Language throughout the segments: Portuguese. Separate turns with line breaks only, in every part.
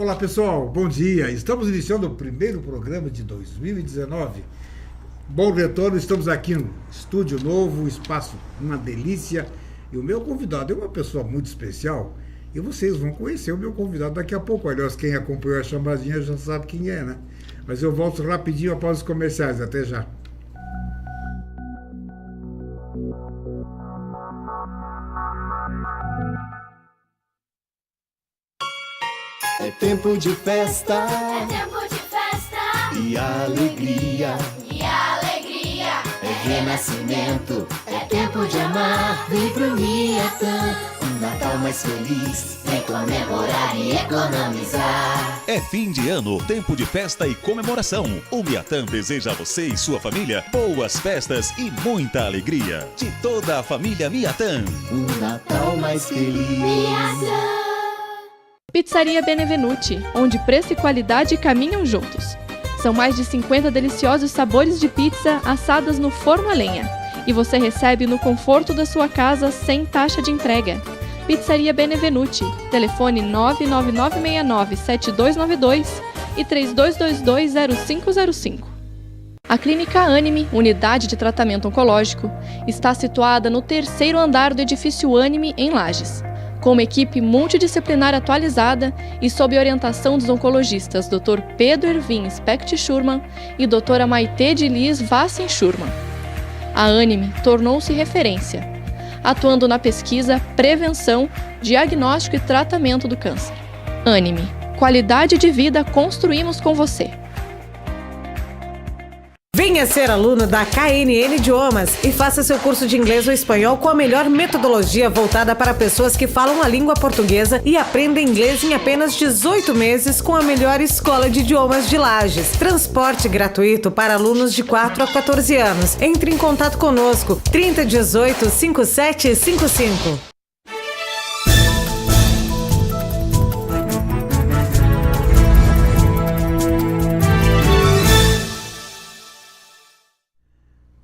Olá pessoal, bom dia. Estamos iniciando o primeiro programa de 2019. Bom retorno, estamos aqui no estúdio novo, espaço uma delícia. E o meu convidado é uma pessoa muito especial. E vocês vão conhecer o meu convidado daqui a pouco. Aliás, quem acompanhou a chamadinha já sabe quem é, né? Mas eu volto rapidinho após os comerciais. Até já.
É tempo de festa.
É tempo de festa
E alegria.
e alegria.
É renascimento. É tempo de amar. Vem pro Miatã. Um Natal mais feliz. Vem comemorar e economizar.
É fim de ano, tempo de festa e comemoração. O Miatã deseja a você e sua família boas festas e muita alegria. De toda a família Miatã.
Um Natal mais feliz.
Pizzaria Benevenuti, onde preço e qualidade caminham juntos. São mais de 50 deliciosos sabores de pizza assadas no forno a lenha. E você recebe no conforto da sua casa sem taxa de entrega. Pizzaria Benevenuti, telefone 99969-7292 e 3222-0505. A Clínica Anime, unidade de tratamento oncológico, está situada no 3º andar do edifício Anime, em Lages. Com uma equipe multidisciplinar atualizada e sob orientação dos oncologistas Dr. Pedro Ervin Specht Schurman e Dra. Maite de Liz Vassen Schurman. A Anime tornou-se referência, atuando na pesquisa, prevenção, diagnóstico e tratamento do câncer. Anime, qualidade de vida construímos com você.
Venha ser aluno da KNN Idiomas e faça seu curso de inglês ou espanhol com a melhor metodologia voltada para pessoas que falam a língua portuguesa e aprendem inglês em apenas 18 meses com a melhor escola de idiomas de Lages. Transporte gratuito para alunos de 4 a 14 anos. Entre em contato conosco, 3018-5755.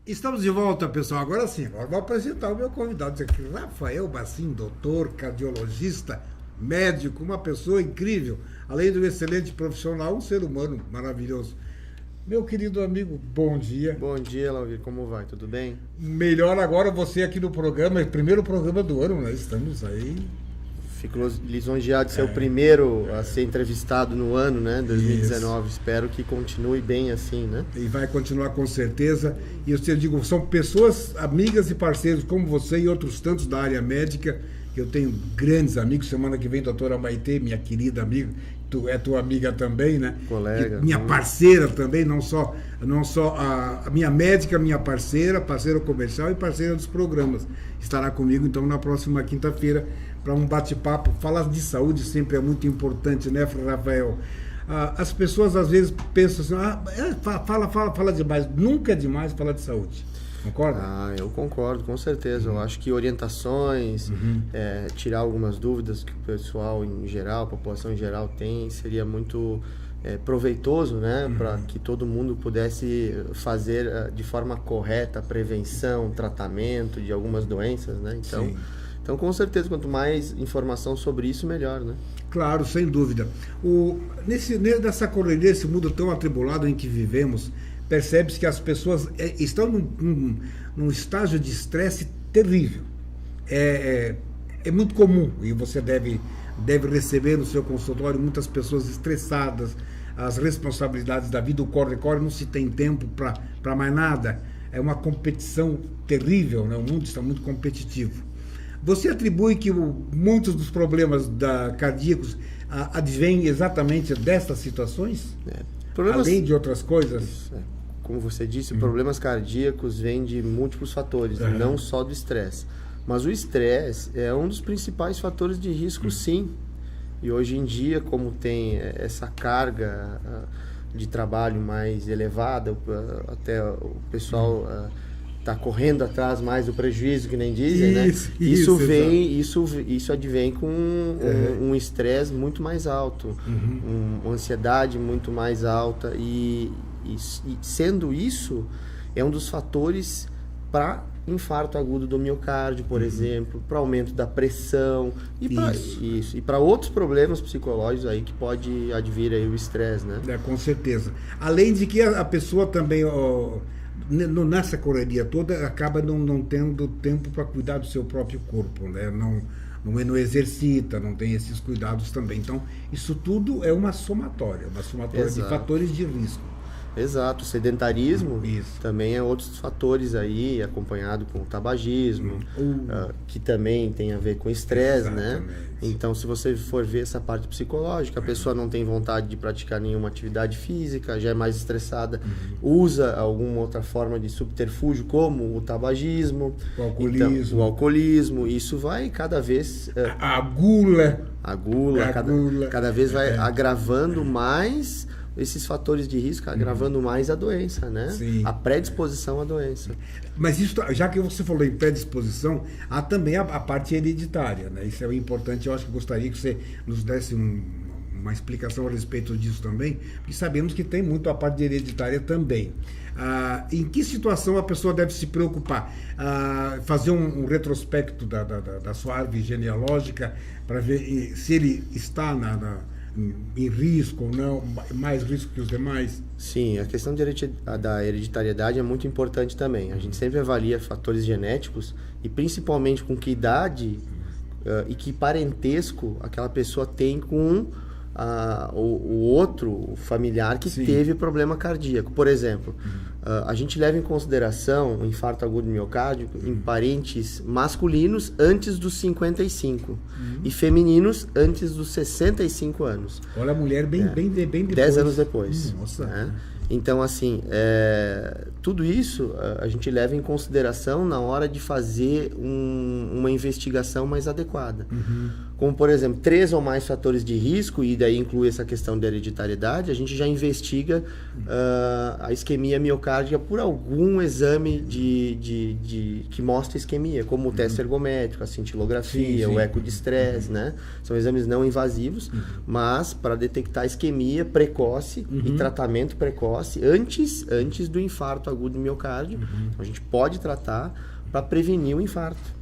Estamos de volta, pessoal. Agora sim, agora vou apresentar o meu convidado aqui, Rafael Bassin, doutor, cardiologista, médico, uma pessoa incrível, além do excelente profissional, um ser humano maravilhoso. Meu querido amigo, bom dia.
Bom dia, Lauvir, como vai? Tudo bem?
Melhor agora você aqui no programa, primeiro programa do ano, nós estamos aí.
Fico lisonjeado de ser o primeiro a ser entrevistado no ano, né, 2019.
Isso.
Espero que continue bem assim, né?
E vai continuar com certeza. E eu te digo, são pessoas, amigas e parceiros como você e outros tantos da área médica. Eu tenho grandes amigos. Semana que vem, doutora Maite, minha querida amiga, tu é tua amiga também, né?
Colega.
E minha parceira também, não só a minha médica, minha parceira comercial e parceira dos programas. Estará comigo, então, na próxima quinta-feira, para um bate-papo. Falar de saúde sempre é muito importante, né, Rafael? As pessoas às vezes pensam assim, fala demais. Nunca é demais falar de saúde. Concorda?
Eu concordo, com certeza. Eu acho que orientações, tirar algumas dúvidas que o pessoal em geral, a população em geral tem, seria muito proveitoso, né? Para que todo mundo pudesse fazer de forma correta a prevenção, tratamento de algumas doenças, né? Então, com certeza, quanto mais informação sobre isso, melhor, né?
Claro, sem dúvida. Nessa correria, esse mundo tão atribulado em que vivemos, percebe-se que as pessoas estão num estágio de estresse terrível. É muito comum, e você deve receber no seu consultório muitas pessoas estressadas, as responsabilidades da vida, o corre-corre, não se tem tempo para mais nada. É uma competição terrível, né? O mundo está muito competitivo. Você atribui que muitos dos problemas cardíacos advêm exatamente dessas situações? Além de outras coisas?
Como você disse, problemas cardíacos vêm de múltiplos fatores, não só do estresse. Mas o estresse é um dos principais fatores de risco, sim. E hoje em dia, como tem essa carga de trabalho mais elevada, até o pessoal está correndo atrás mais do prejuízo, que nem dizem, né? Isso advém com um estresse muito mais alto, uma ansiedade muito mais alta, e sendo isso, é um dos fatores para infarto agudo do miocárdio, por exemplo, para aumento da pressão e para outros problemas psicológicos aí que pode advir aí o estresse, né?
Com certeza. Além de que a pessoa também, nessa correria toda, acaba não tendo tempo para cuidar do seu próprio corpo, né? Não exercita, não tem esses cuidados também. Então, isso tudo é uma somatória de fatores de risco.
Exato, o sedentarismo também é outros fatores aí, acompanhado com o tabagismo, que também tem a ver com estresse, né? Então, se você for ver essa parte psicológica, a pessoa não tem vontade de praticar nenhuma atividade física, já é mais estressada, usa alguma outra forma de subterfúgio, como o tabagismo, o alcoolismo, isso vai cada vez...
A gula.
Cada vez vai agravando mais... esses fatores de risco, agravando mais a doença, né?
Sim.
A predisposição à doença.
Mas isso, já que você falou em predisposição, há também a parte hereditária, né? Isso é importante, eu acho que gostaria que você nos desse uma explicação a respeito disso também, porque sabemos que tem muito a parte hereditária também. Em que situação a pessoa deve se preocupar? Fazer um retrospecto da sua árvore genealógica para ver se ele está em risco ou não, mais risco que os demais?
Sim, a questão da hereditariedade é muito importante também. A gente sempre avalia fatores genéticos e principalmente com que idade e que parentesco aquela pessoa tem com o outro familiar que teve problema cardíaco. Por exemplo, a gente leva em consideração o infarto agudo miocárdico em parentes masculinos antes dos 55 e femininos antes dos 65 anos.
Olha, a mulher bem depois.
10 anos depois.
Nossa.
Né? Então, assim, tudo isso a gente leva em consideração na hora de fazer uma investigação mais adequada. Como, por exemplo, 3 ou mais fatores de risco, e daí inclui essa questão da hereditariedade, a gente já investiga a isquemia miocárdica por algum exame que mostra isquemia, como o teste ergométrico, a cintilografia, o eco de estresse, né? São exames não invasivos, mas para detectar isquemia precoce e tratamento precoce antes do infarto agudo do miocárdio. Então, a gente pode tratar para prevenir o infarto.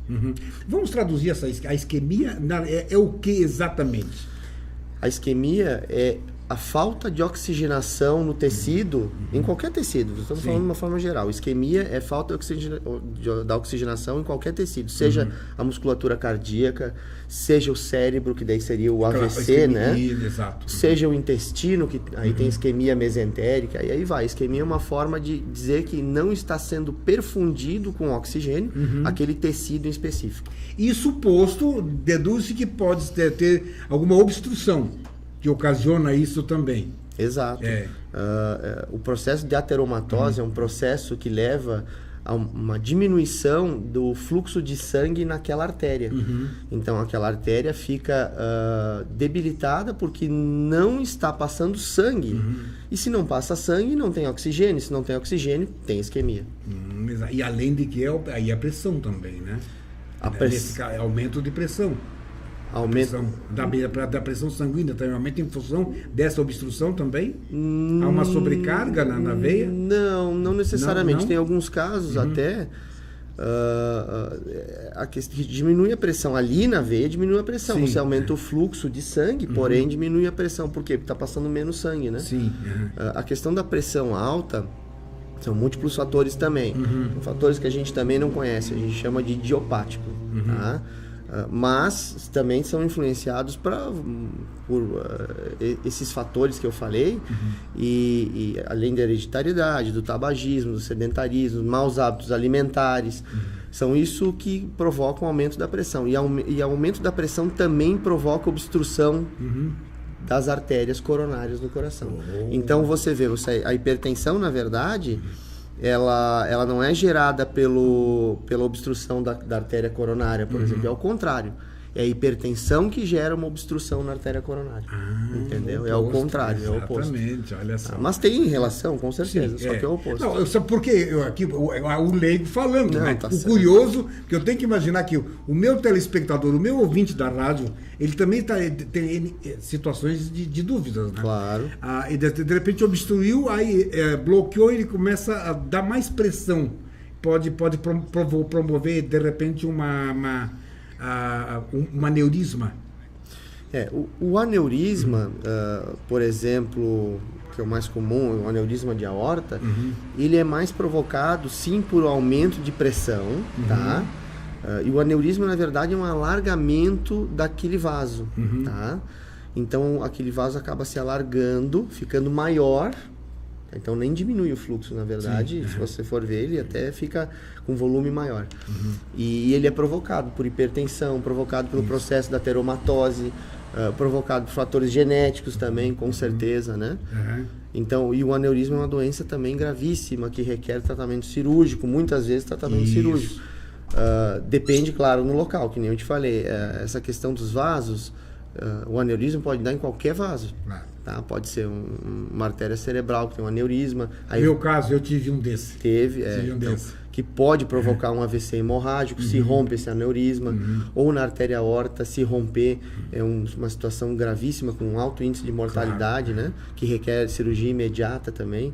Vamos traduzir a isquemia é o que exatamente?
A isquemia é a falta de oxigenação no tecido, em qualquer tecido, estamos falando de uma forma geral. Isquemia é falta da oxigenação em qualquer tecido, seja a musculatura cardíaca, seja o cérebro, que daí seria o AVC, né?
Exato.
Seja o intestino, que aí tem isquemia mesentérica, e aí vai. Isquemia é uma forma de dizer que não está sendo perfundido com oxigênio aquele tecido em específico.
Isso posto, deduz-se que pode ter alguma obstrução que ocasiona isso também.
Exato. O processo de ateromatose é um processo que leva a uma diminuição do fluxo de sangue naquela artéria. Então, aquela artéria fica debilitada porque não está passando sangue. E se não passa sangue, não tem oxigênio. Se não tem oxigênio, tem isquemia.
E além de que aí a pressão também, né? Aumento de pressão.
Aumento
da pressão sanguínea também aumenta em função dessa obstrução também? Há uma sobrecarga na veia?
Não necessariamente. Não? Tem alguns casos até que diminui a pressão ali na veia, diminui a pressão. Você aumenta o fluxo de sangue, porém diminui a pressão. Por quê? Porque está passando menos sangue, né?
Sim.
A questão da pressão alta são múltiplos fatores também. Fatores que a gente também não conhece, a gente chama de idiopático. Tá? Mas também são influenciados por esses fatores que eu falei, e além da hereditariedade, do tabagismo, do sedentarismo, maus hábitos alimentares, são isso que provoca um aumento da pressão. E aumento da pressão também provoca obstrução das artérias coronárias do coração. Então você vê, a hipertensão, na verdade, ela não é gerada pela obstrução da artéria coronária, por exemplo, é ao contrário. É a hipertensão que gera uma obstrução na artéria coronária. Entendeu? É o contrário, é o oposto.
Exatamente, olha só.
Mas tem relação, com certeza, só que é o oposto.
Não, só porque aqui o leigo falando, né?
Tá
o
certo.
curioso, que eu tenho que imaginar que o meu telespectador, o meu ouvinte da rádio, ele também tem situações de dúvidas, né?
Claro.
E de repente obstruiu, aí bloqueou e ele começa a dar mais pressão. promover, de repente, um aneurisma.
O aneurisma, por exemplo, que é o mais comum, o aneurisma de aorta, ele é mais provocado, sim, por aumento de pressão, tá? E o aneurisma, na verdade, é um alargamento daquele vaso, tá? Então, aquele vaso acaba se alargando, ficando maior. Então, nem diminui o fluxo, na verdade. Sim. Se você for ver, ele até fica com volume maior. E ele é provocado por hipertensão, provocado pelo processo da ateromatose, provocado por fatores genéticos também, com certeza, né? Então, e o aneurisma é uma doença também gravíssima, que requer tratamento cirúrgico, muitas vezes tratamento cirúrgico. Depende, claro, no local, que nem eu te falei. Essa questão dos vasos, o aneurisma pode dar em qualquer vaso. Tá? Pode ser uma artéria cerebral que tem um aneurisma.
No meu caso, eu tive um desse.
Que pode provocar um AVC hemorrágico, se rompe esse aneurisma, ou na artéria aorta, se romper, é uma situação gravíssima, com um alto índice de mortalidade, né? Que requer cirurgia imediata também.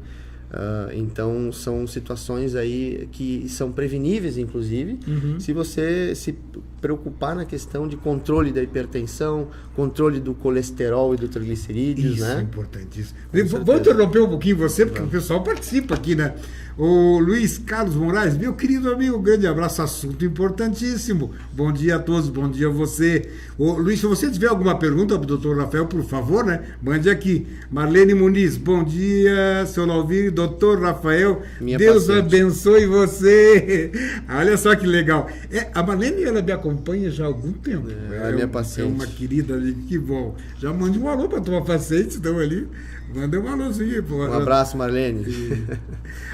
Então, são situações aí que são preveníveis, inclusive, se você se preocupar na questão de controle da hipertensão, controle do colesterol e do triglicerídeos,
isso,
né?
Isso é importantíssimo. Vou interromper um pouquinho você, porque o pessoal participa aqui, né? O Luiz Carlos Moraes, meu querido amigo, grande abraço, assunto importantíssimo. Bom dia a todos, bom dia a você. Luiz, se você tiver alguma pergunta para o Dr. Rafael, por favor, né? Mande aqui. Marlene Muniz, bom dia, seu Alvir, Dr. Rafael, Deus abençoe você. Olha só que legal. A Marlene, ela me acompanha já há algum tempo.
É minha paciente.
É uma querida ali, que bom. Já mande um alô para a tua paciente, estão ali. Manda um alôzinho, pô.
Um abraço, Marlene.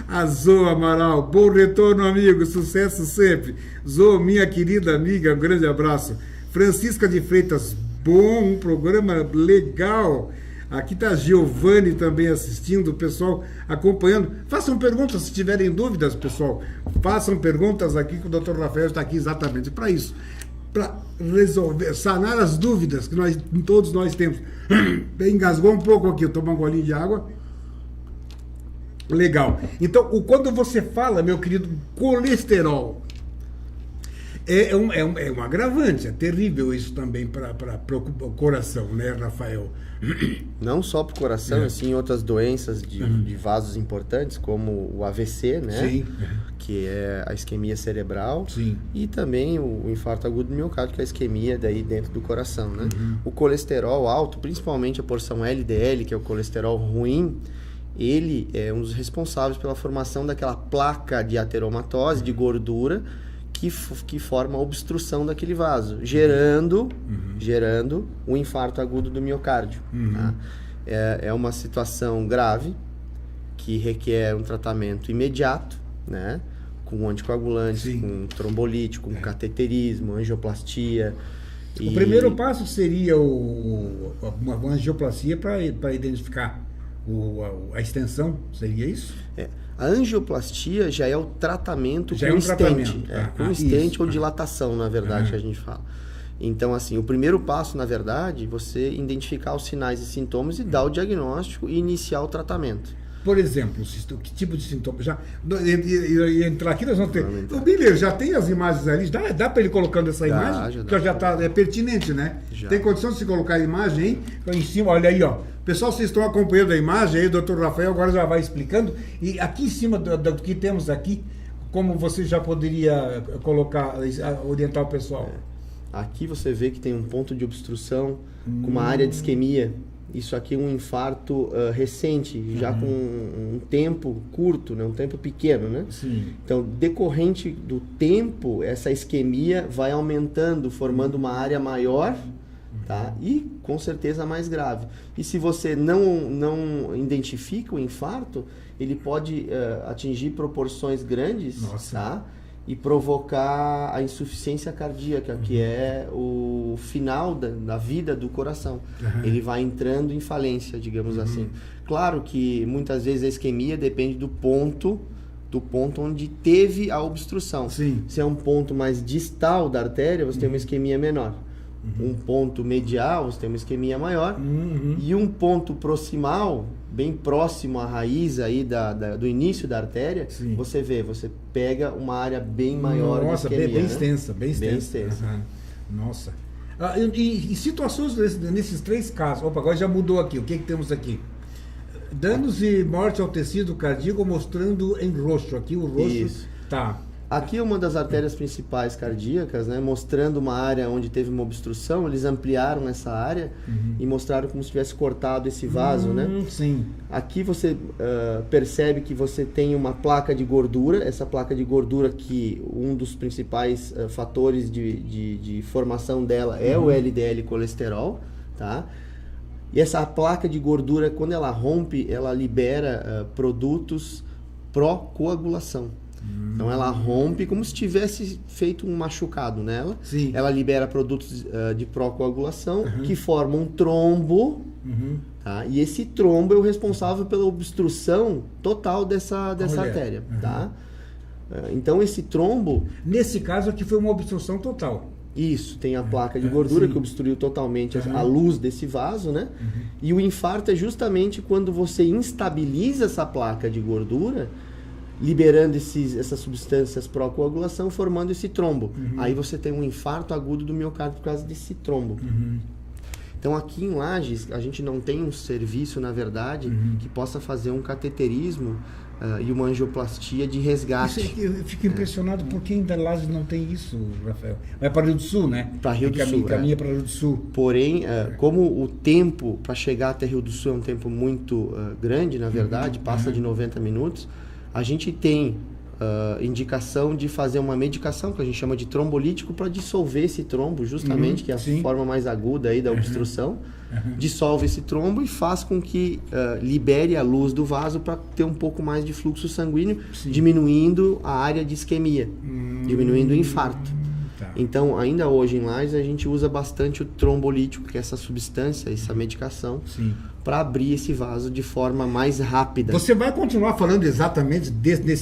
A Zoa Amaral, bom retorno, amigo, sucesso sempre. Zoa, minha querida amiga, um grande abraço. Francisca de Freitas, bom, um programa legal. Aqui está a Giovanni também assistindo, o pessoal acompanhando. Façam perguntas se tiverem dúvidas, pessoal. Façam perguntas aqui, que o Dr. Rafael está aqui exatamente para isso. Para resolver, sanar as dúvidas que todos nós temos. Engasgou um pouco aqui, eu tomo um golinho de água. Legal. Então, quando você fala, meu querido, colesterol, é um agravante, é terrível isso também para o coração, né, Rafael?
Não só para o coração, assim, outras doenças de vasos importantes, como o AVC, né?
Sim.
Que é a isquemia cerebral.
Sim.
E também o infarto agudo do miocárdio, que é a isquemia daí dentro do coração, né? O colesterol alto, principalmente a porção LDL, que é o colesterol ruim, ele é um dos responsáveis pela formação daquela placa de ateromatose, de gordura, que forma a obstrução daquele vaso, gerando o infarto agudo do miocárdio. Tá? É uma situação grave, que requer um tratamento imediato, né? Com anticoagulantes, com trombolítico, com cateterismo, angioplastia.
O primeiro passo seria uma angioplastia para identificar a extensão, seria isso?
A angioplastia já é o tratamento com stent. Com stent ou dilatação, na verdade, que a gente fala. Então, assim, o primeiro passo, na verdade, você identificar os sinais e sintomas e dar o diagnóstico e iniciar o tratamento.
Por exemplo, que tipo de sintoma? Entrar aqui, nós vamos ter. O Miller já tem as imagens ali, dá para ele colocando essa imagem? Já está pertinente, né? Já. Tem condição de se colocar a imagem aí? Em cima, olha aí, ó. Pessoal, vocês estão acompanhando a imagem aí, o Dr. Rafael agora já vai explicando. E aqui em cima do que temos aqui, como você já poderia colocar, orientar o pessoal?
Aqui você vê que tem um ponto de obstrução com uma área de isquemia. Isso aqui é um infarto recente, já com um tempo curto, né? Um tempo pequeno, né?
Sim.
Então, decorrente do tempo, essa isquemia vai aumentando, formando uma área maior, tá? E, com certeza, mais grave. E se você não identifica o infarto, ele pode atingir proporções grandes, tá? E provocar a insuficiência cardíaca, que é o final da vida do coração. Ele vai entrando em falência, digamos assim. Claro que muitas vezes a isquemia depende do ponto onde teve a obstrução.
Sim.
Se é um ponto mais distal da artéria, você tem uma isquemia menor. um ponto medial, você tem uma isquemia maior, e um ponto proximal, bem próximo à raiz aí do início da artéria,
Sim.
você pega uma área bem maior de isquemia.
Bem
né?
extensa, bem extensa.
Bem extensa.
Aham. Nossa. E situações nesses 3 casos, opa, agora já mudou aqui, o que temos aqui? Danos e morte ao tecido cardíaco mostrando em roxo, aqui o roxo
Isso.
tá.
Aqui é uma das artérias principais cardíacas, né, mostrando uma área onde teve uma obstrução, eles ampliaram essa área e mostraram como se tivesse cortado esse vaso, né?
Sim.
Aqui você percebe que você tem uma placa de gordura, essa placa de gordura que um dos principais fatores de formação dela é o LDL colesterol, tá? E essa placa de gordura, quando ela rompe, ela libera produtos pró-coagulação. Então ela rompe como se tivesse feito um machucado nela.
Sim.
Ela libera produtos de pró-coagulação que formam um trombo. Tá? E esse trombo é o responsável pela obstrução total dessa artéria. Tá? Então esse trombo...
Nesse caso aqui foi uma obstrução total.
Isso, tem a placa de gordura
sim.
que obstruiu totalmente a luz desse vaso, né? E o infarto é justamente quando você instabiliza essa placa de gordura, liberando essas substâncias pró-coagulação, formando esse trombo. Aí você tem um infarto agudo do miocárdio por causa desse trombo. Então aqui em Lages, a gente não tem um serviço, na verdade, que possa fazer um cateterismo e uma angioplastia de resgate.
Eu fico impressionado porque ainda Lages não tem isso, Rafael. Vai para Rio do Sul, né?
Para Rio do Sul.
Caminha para Rio do Sul.
Porém, como o tempo para chegar até Rio do Sul é um tempo muito grande, na verdade, passa de 90 minutos, a gente tem indicação de fazer uma medicação que a gente chama de trombolítico para dissolver esse trombo, justamente, que é a forma mais aguda aí da obstrução. Dissolve esse trombo e faz com que libere a luz do vaso para ter um pouco mais de fluxo sanguíneo, diminuindo a área de isquemia, diminuindo o infarto.
Tá.
Então, ainda hoje em Lages, a gente usa bastante o trombolítico, que é essa substância, essa medicação, para abrir esse vaso de forma mais rápida.
Você vai continuar falando exatamente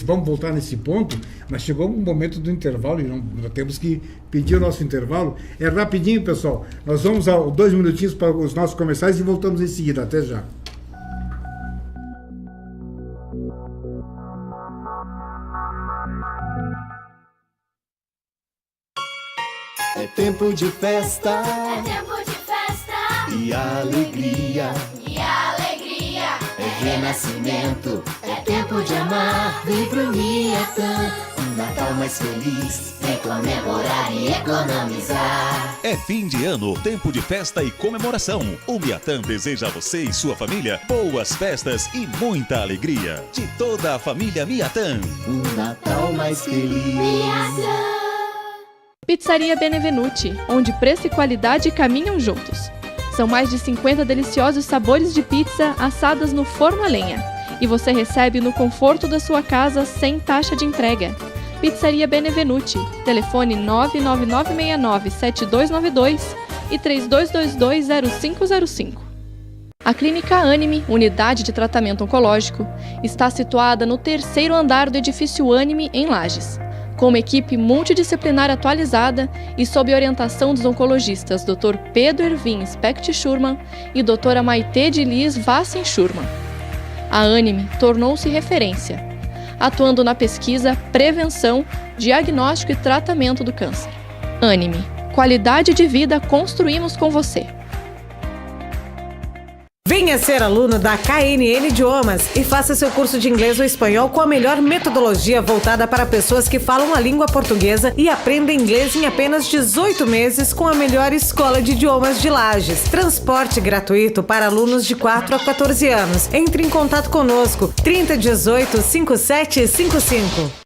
vamos voltar nesse ponto, mas chegou um momento do intervalo e nós temos que pedir o nosso intervalo. É rapidinho, pessoal. Nós vamos a 2 minutinhos para os nossos comerciais e voltamos em seguida. Até já.
É tempo de festa
É tempo de festa
e alegria.
e alegria.
É renascimento, é tempo de amar. Vem pro Miatã, um Natal mais feliz. Vem comemorar e economizar.
É fim de ano, tempo de festa e comemoração. O Miatã deseja a você e sua família boas festas e muita alegria. De toda a família Miatã.
Um Natal mais feliz.
Pizzaria Benevenuti, onde preço e qualidade caminham juntos. São mais de 50 deliciosos sabores de pizza assadas no forno a lenha. E você recebe no conforto da sua casa sem taxa de entrega. Pizzaria Benevenuti, telefone 99969-7292 e 3222-0505. A Clínica Anime, unidade de tratamento oncológico, está situada no 3º andar do edifício Anime, em Lages. Com uma equipe multidisciplinar atualizada e sob orientação dos oncologistas Dr. Pedro Ervin Specht Schurman e Dra. Maite de Liz Vassen Schurman. A Anime tornou-se referência, atuando na pesquisa, prevenção, diagnóstico e tratamento do câncer. Anime, qualidade de vida construímos com você.
Venha ser aluno da KNN Idiomas e faça seu curso de inglês ou espanhol com a melhor metodologia voltada para pessoas que falam a língua portuguesa e aprendem inglês em apenas 18 meses com a melhor escola de idiomas de Lages. Transporte gratuito para alunos de 4 a 14 anos. Entre em contato conosco, 3018 5755.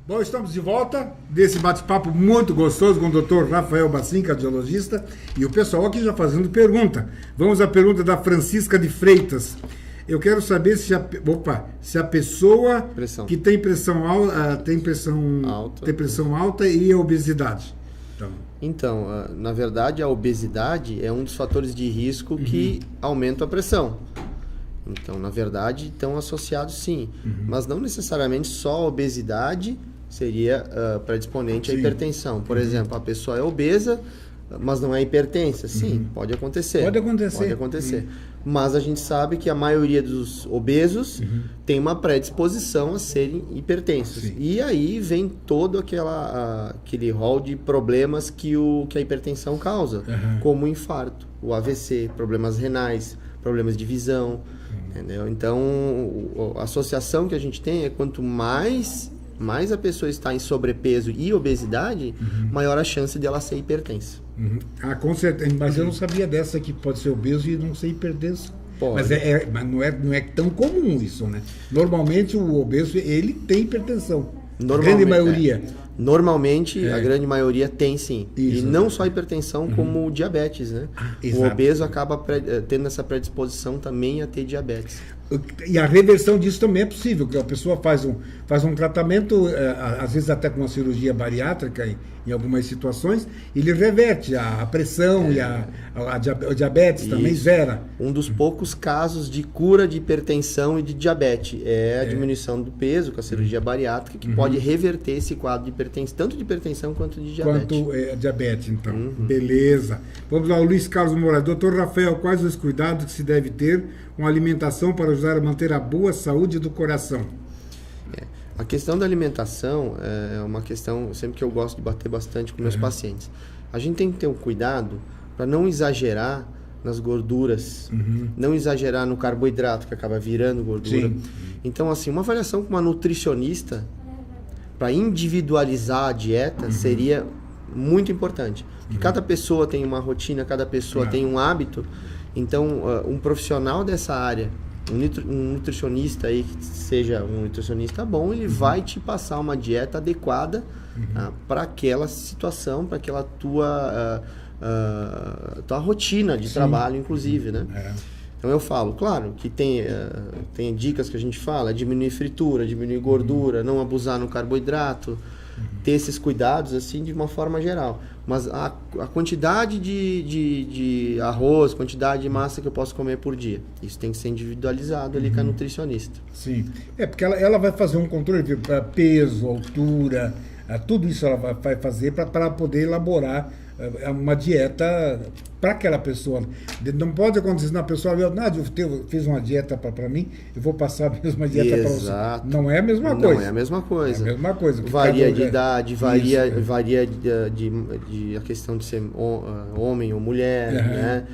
Bom, estamos de volta desse bate-papo muito gostoso com o Dr. Rafael Bassin, cardiologista, e o pessoal aqui já fazendo pergunta. Vamos à pergunta da Francisca de Freitas. Eu quero saber se a pessoa que tem pressão alta e a obesidade.
Então, na verdade, a obesidade é um dos fatores de risco que aumenta a pressão. Então, na verdade, estão associados sim, mas não necessariamente só a obesidade seria predisponente à hipertensão. Por exemplo, a pessoa é obesa, mas não é hipertensa. Sim, pode acontecer.
Pode acontecer.
Pode acontecer. Mas a gente sabe que a maioria dos obesos tem uma predisposição a serem hipertensos.
Sim.
E aí vem todo aquele rol de problemas que a hipertensão causa, como o infarto, o AVC, problemas renais, problemas de visão, entendeu? Então, a associação que a gente tem é quanto mais a pessoa está em sobrepeso e obesidade, maior a chance de ela ser hipertensa.
Ah, com certeza. Mas eu não sabia dessa que pode ser obeso e não ser hipertenso.
Pode.
Mas não é tão comum isso, né? Normalmente o obeso, ele tem hipertensão. A grande maioria.
Normalmente, a grande maioria tem sim.
Isso,
e não só hipertensão, como diabetes, né? O
exato.
obeso acaba tendo essa predisposição também a ter diabetes.
E a reversão disso também é possível, que a pessoa faz um tratamento, às vezes até com uma cirurgia bariátrica em algumas situações, e ele reverte a pressão e a diabetes também zera.
Um dos poucos casos de cura de hipertensão e de diabetes é a diminuição do peso com a cirurgia bariátrica, que pode reverter esse quadro de hipertensão, tanto de hipertensão quanto de diabetes.
Quanto diabetes, então. Beleza. Vamos lá, o Luiz Carlos Moraes. Doutor Rafael, quais os cuidados que se deve ter com a alimentação para ajudar a manter a boa saúde do coração?
A questão da alimentação é uma questão sempre que eu gosto de bater bastante com meus pacientes. A gente tem que ter um cuidado para não exagerar nas gorduras, não exagerar no carboidrato, que acaba virando gordura.
Sim.
Então, assim, uma avaliação com uma nutricionista para individualizar a dieta seria muito importante. Porque cada pessoa tem uma rotina, cada pessoa tem um hábito. Então, um profissional dessa área, um nutricionista aí, que seja um nutricionista bom, ele vai te passar uma dieta adequada para aquela situação, para aquela tua rotina de trabalho, inclusive, né? Então eu falo, claro, que tem dicas que a gente fala, diminuir fritura, diminuir gordura, não abusar no carboidrato, ter esses cuidados assim de uma forma geral. Mas a quantidade de arroz, quantidade de massa que eu posso comer por dia, isso tem que ser individualizado ali com a nutricionista.
Sim. Porque ela vai fazer um controle de peso, altura, tudo isso ela vai fazer para poder elaborar uma dieta para aquela pessoa. Não pode acontecer na pessoa, eu fiz uma dieta para mim, eu vou passar a mesma dieta para você. Não é a mesma coisa.
Não é a mesma coisa.
É a mesma coisa.
Varia de idade, varia de a questão de ser homem ou mulher, né?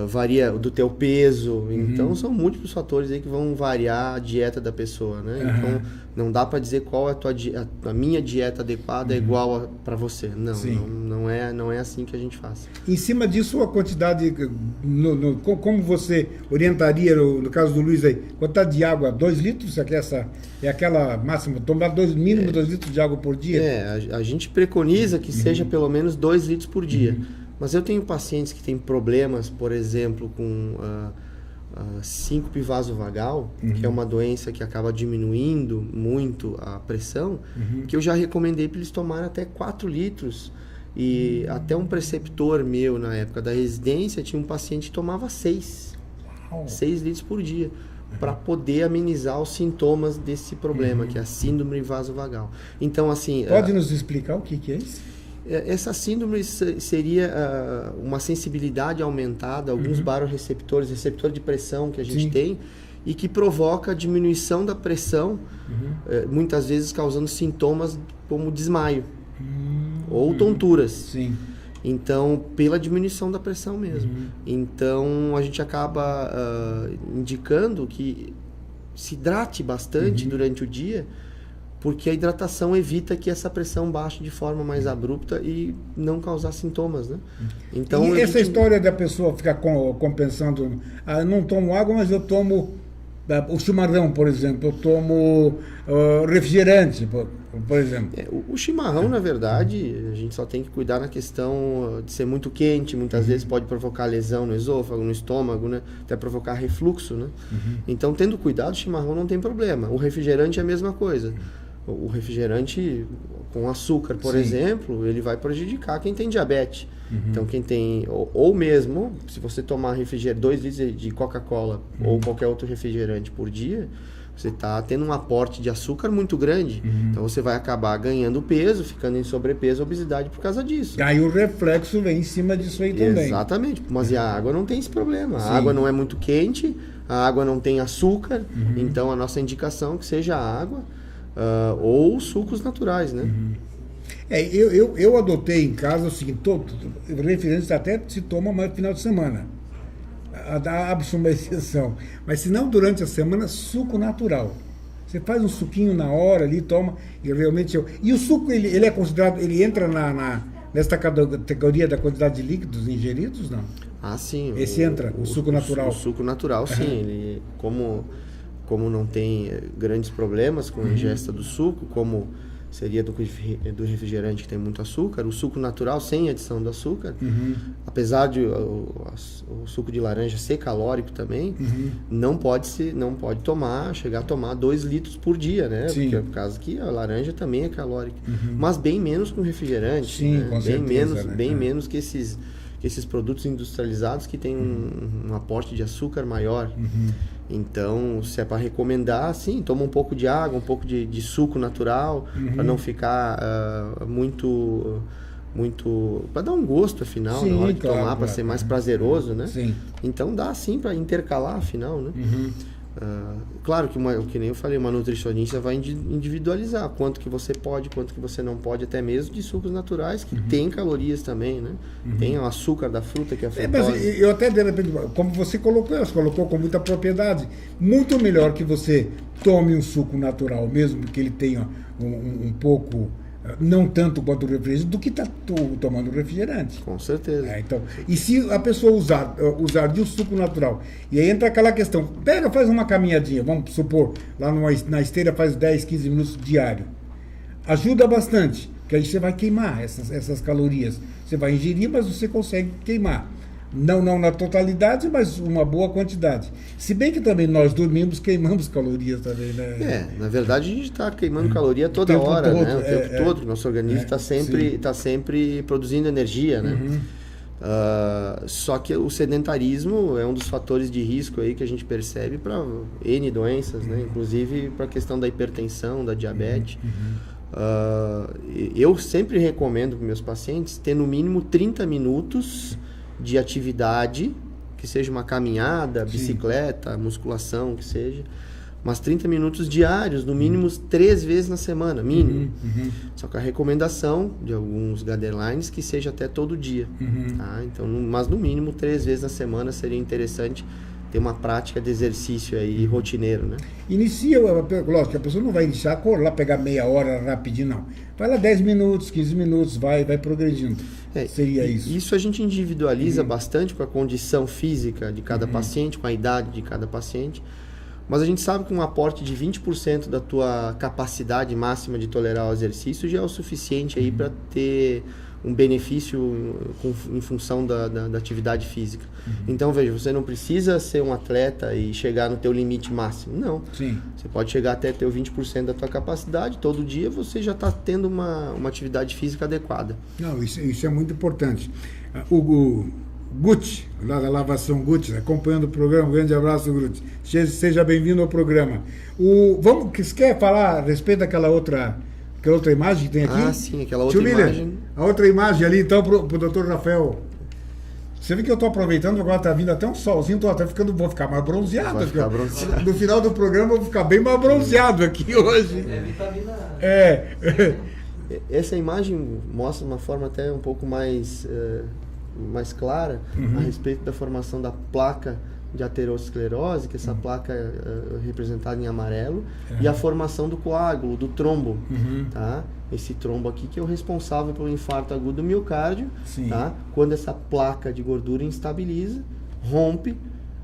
Varia do teu peso. Então são múltiplos fatores aí que vão variar a dieta da pessoa, né? Então não dá para dizer qual é a minha dieta adequada é igual para você. Não é assim que a gente faz.
Em cima disso, a quantidade, como você orientaria, no caso do Luiz aí, quantidade de água? 2 litros? É aquela máxima, tomar mínimo 2 litros de água por dia?
A gente preconiza que seja pelo menos 2 litros por dia. Mas eu tenho pacientes que têm problemas, por exemplo, com síncope vasovagal, que é uma doença que acaba diminuindo muito a pressão, que eu já recomendei para eles tomarem até 4 litros. E até um preceptor meu, na época da residência, tinha um paciente que tomava 6 litros por dia, para poder amenizar os sintomas desse problema, que é a síndrome vasovagal. Então, assim...
Pode nos explicar o que é isso?
Essa síndrome seria uma sensibilidade aumentada, alguns baroreceptores, receptor de pressão que a gente tem, e que provoca a diminuição da pressão, muitas vezes causando sintomas como desmaio ou tonturas.
Sim.
Então, pela diminuição da pressão mesmo. Então, a gente acaba indicando que se hidrate bastante durante o dia, porque a hidratação evita que essa pressão baixe de forma mais abrupta e não causar sintomas, né? Então,
e essa história da pessoa ficar compensando, eu não tomo água, mas eu tomo o chimarrão, por exemplo, eu tomo refrigerante, por exemplo.
O chimarrão, na verdade, a gente só tem que cuidar na questão de ser muito quente, muitas vezes pode provocar lesão no esôfago, no estômago, né? Até provocar refluxo, né? Então, tendo cuidado, o chimarrão não tem problema. O refrigerante é a mesma coisa. o refrigerante com açúcar, por
Sim.
exemplo, ele vai prejudicar quem tem diabetes. Então, quem tem... Ou mesmo, se você tomar 2 litros de Coca-Cola ou qualquer outro refrigerante por dia, você está tendo um aporte de açúcar muito grande. Então, você vai acabar ganhando peso, ficando em sobrepeso, obesidade por causa disso.
Aí o reflexo vem em cima disso aí também.
Exatamente. Mas e a água não tem esse problema.
Sim.
A água não é muito quente, a água não tem açúcar. Então, a nossa indicação é que seja a água ou sucos naturais, né?
Eu adotei em casa o seguinte, refrigerante até se toma mais no final de semana. Abre-se uma exceção. Mas se não, durante a semana, suco natural. Você faz um suquinho na hora ali, toma, e realmente... E o suco, ele é considerado, ele entra nesta categoria da quantidade de líquidos ingeridos, não?
Ah, sim.
Esse entra, o suco natural.
O suco natural, sim. Ele, como não tem grandes problemas com a ingesta do suco, como seria do refrigerante que tem muito açúcar, o suco natural sem adição do açúcar, apesar de o suco de laranja ser calórico também, não pode chegar a tomar 2 litros por dia, né?
Sim.
Porque é por causa que a laranja também é calórica, mas bem menos que o refrigerante,
Sim,
né?
com certeza,
bem
né?
menos que esses produtos industrializados que têm um aporte de açúcar maior. Então, se é para recomendar, sim, toma um pouco de água, um pouco de suco natural, para não ficar muito para dar um gosto, afinal,
Sim,
na hora de
claro,
tomar, para ser mais prazeroso, né?
Sim.
Então, dá sim para intercalar, afinal, né? Claro que nem eu falei, uma nutricionista vai individualizar quanto que você pode, quanto que você não pode, até mesmo de sucos naturais, que tem calorias também, né? Tem o açúcar da fruta, que é a frutose.
Mas eu até, de repente, como você colocou com muita propriedade, muito melhor que você tome um suco natural, mesmo que ele tenha um pouco, não tanto quanto o refrigerante, do que está tomando refrigerante.
Com certeza.
Então, e se a pessoa usar de um suco natural, e aí entra aquela questão, faz uma caminhadinha, vamos supor, lá na esteira faz 10, 15 minutos diário. Ajuda bastante, porque aí você vai queimar essas calorias. Você vai ingerir, mas você consegue queimar. Não na totalidade, mas uma boa quantidade. Se bem que também nós dormimos, queimamos calorias também, né?
Na verdade a gente está queimando caloria toda
tempo
hora,
todo,
né? O tempo todo. Nosso organismo está sempre produzindo energia, né? Só que o sedentarismo é um dos fatores de risco aí que a gente percebe para N doenças, né? Inclusive para a questão da hipertensão, da diabetes. Eu sempre recomendo para meus pacientes ter no mínimo 30 minutos de atividade, que seja uma caminhada, bicicleta, musculação, que seja, mas 30 minutos diários, no mínimo 3 vezes na semana, mínimo. Só que a recomendação de alguns guidelines que seja até todo dia. Tá? Então, mas no mínimo 3 vezes na semana seria interessante ter uma prática de exercício aí rotineiro, né?
Lógico, a pessoa não vai iniciar a correr lá, pegar meia hora rapidinho, não. Vai lá 10 minutos, 15 minutos, vai progredindo. Seria isso.
Isso a gente individualiza bastante com a condição física de cada paciente, com a idade de cada paciente. Mas a gente sabe que um aporte de 20% da tua capacidade máxima de tolerar o exercício já é o suficiente aí para ter um benefício em função da atividade física. Então, veja, você não precisa ser um atleta e chegar no teu limite máximo. Não.
Sim.
Você pode chegar até ter 20% da tua capacidade, todo dia você já está tendo uma atividade física adequada.
Não, isso é muito importante. O Guti, lá da Lavação Guti, acompanhando o programa, um grande abraço, Guti. Seja bem-vindo ao programa. Você quer falar a respeito daquela outra imagem que tem aqui?
Ah, sim, aquela outra imagem.
A outra imagem ali, então, pro Dr. Rafael. Você vê que eu estou aproveitando, agora está vindo até um solzinho, vou ficar mais bronzeado.
Vai ficar bronzeado.
No final do programa eu vou ficar bem mais bronzeado aqui hoje.
É vitamina A.
Essa imagem mostra uma forma até um pouco mais clara a respeito da formação da placa de aterosclerose, que essa placa é representada em amarelo, e a formação do coágulo, do trombo, tá? Esse trombo aqui que é o responsável pelo infarto agudo do miocárdio, tá? Quando essa placa de gordura instabiliza, rompe,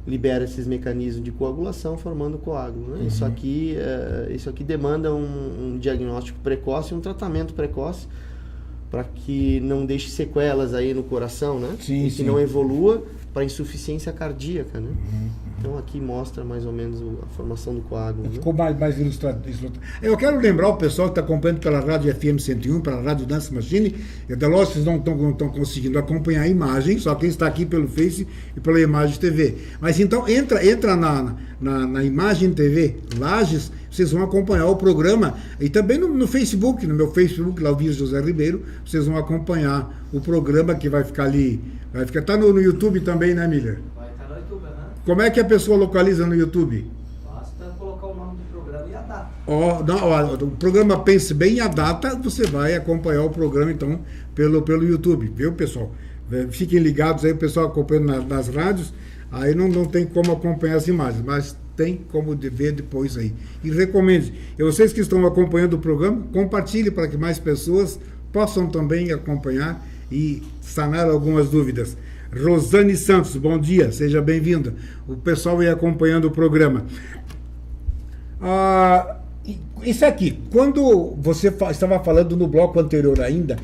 libera esses mecanismos de coagulação, formando coágulo, né? Isso aqui demanda um diagnóstico precoce, um tratamento precoce, para que não deixe sequelas aí no coração, né?
Sim,
e que não evolua para insuficiência cardíaca, né? Então aqui mostra mais ou menos a formação do coágulo.
Ficou mais ilustrado. Eu quero lembrar o pessoal que está acompanhando pela Rádio FM 101, pela Rádio Dance Machine, lógico que vocês não estão conseguindo acompanhar a imagem, só quem está aqui pelo Face e pela Imagem TV. Mas então entra na Imagem TV Lages, vocês vão acompanhar o programa, e também no Facebook, no meu Facebook, Lauvir José Ribeiro, vocês vão acompanhar o programa que vai ficar ali, tá no YouTube também, né, Miller?
Vai estar no YouTube, né?
Como é que a pessoa localiza no YouTube?
Basta colocar o nome do programa e a data.
O programa Pense Bem e a data, você vai acompanhar o programa, então, pelo YouTube, viu, pessoal? Fiquem ligados aí, o pessoal acompanhando nas rádios, aí não tem como acompanhar as imagens, mas tem como ver depois aí. E recomende. E vocês que estão acompanhando o programa, compartilhe para que mais pessoas possam também acompanhar e sanar algumas dúvidas. Rosane Santos, bom dia, seja bem-vinda. O pessoal vai acompanhando o programa. Isso aqui, quando você estava falando no bloco anterior ainda,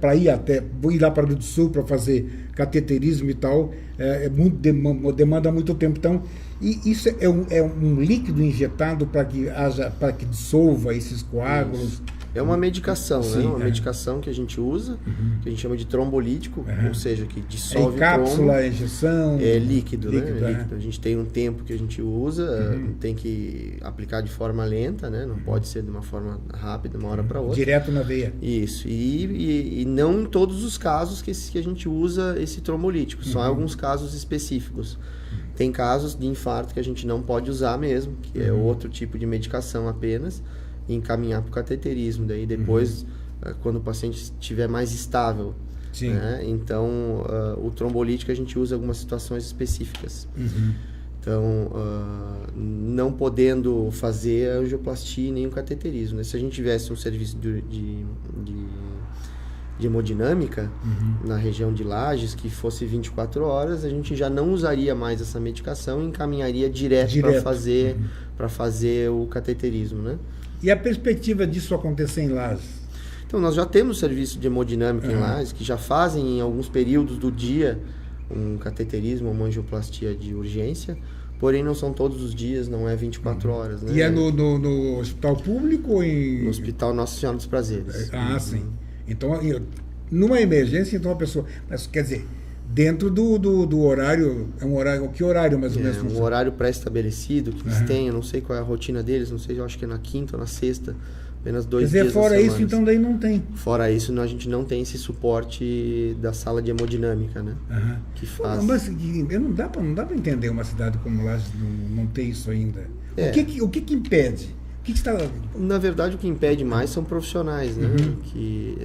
para ir lá para o Rio do Sul para fazer cateterismo e tal, demanda muito tempo. Então, isso é um líquido injetado para que dissolva esses coágulos.
Isso. É uma medicação,
Sim,
né? Uma medicação que a gente usa, que a gente chama de trombolítico, ou seja, que dissolve
em cápsula,
o trombo.
injeção?
É líquido, né?
Líquido.
A gente tem um tempo que a gente usa, tem que aplicar de forma lenta, né? Não pode ser de uma forma rápida, uma hora para outra.
Direto na veia.
Isso. E não em todos os casos que a gente usa esse trombolítico, só em alguns casos específicos. Tem casos de infarto que a gente não pode usar mesmo, que é outro tipo de medicação apenas, e encaminhar para o cateterismo. Daí depois, quando o paciente estiver mais estável.
Sim.
Né? Então, o trombolítico a gente usa em algumas situações específicas. Então, não podendo fazer a angioplastia nem o cateterismo. Né? Se a gente tivesse um serviço de hemodinâmica na região de Lages, que fosse 24 horas, a gente já não usaria mais essa medicação e encaminharia direto. para fazer o cateterismo, né?
E a perspectiva disso acontecer em Lages?
Então, nós já temos serviço de hemodinâmica em Lages, que já fazem em alguns períodos do dia um cateterismo, uma angioplastia de urgência, porém não são todos os dias, não é 24 horas. Né?
E é no hospital público ou em...
No Hospital Nossa Senhora dos Prazeres.
Sim. Então, numa emergência, então a pessoa... Mas, quer dizer, dentro do horário... É um horário... Que horário mais ou menos?
É um horário pré-estabelecido que eles têm, eu não sei qual é a rotina deles, não sei, eu acho que é na quinta ou na sexta, apenas 2 dias.
Quer dizer, fora isso, então daí não tem.
Fora isso, a gente não tem esse suporte da sala de hemodinâmica, né? Que faz...
Mas não dá para entender uma cidade como Lages não ter isso ainda. O que impede? O que está...
Na verdade, o que impede mais são profissionais, né? Que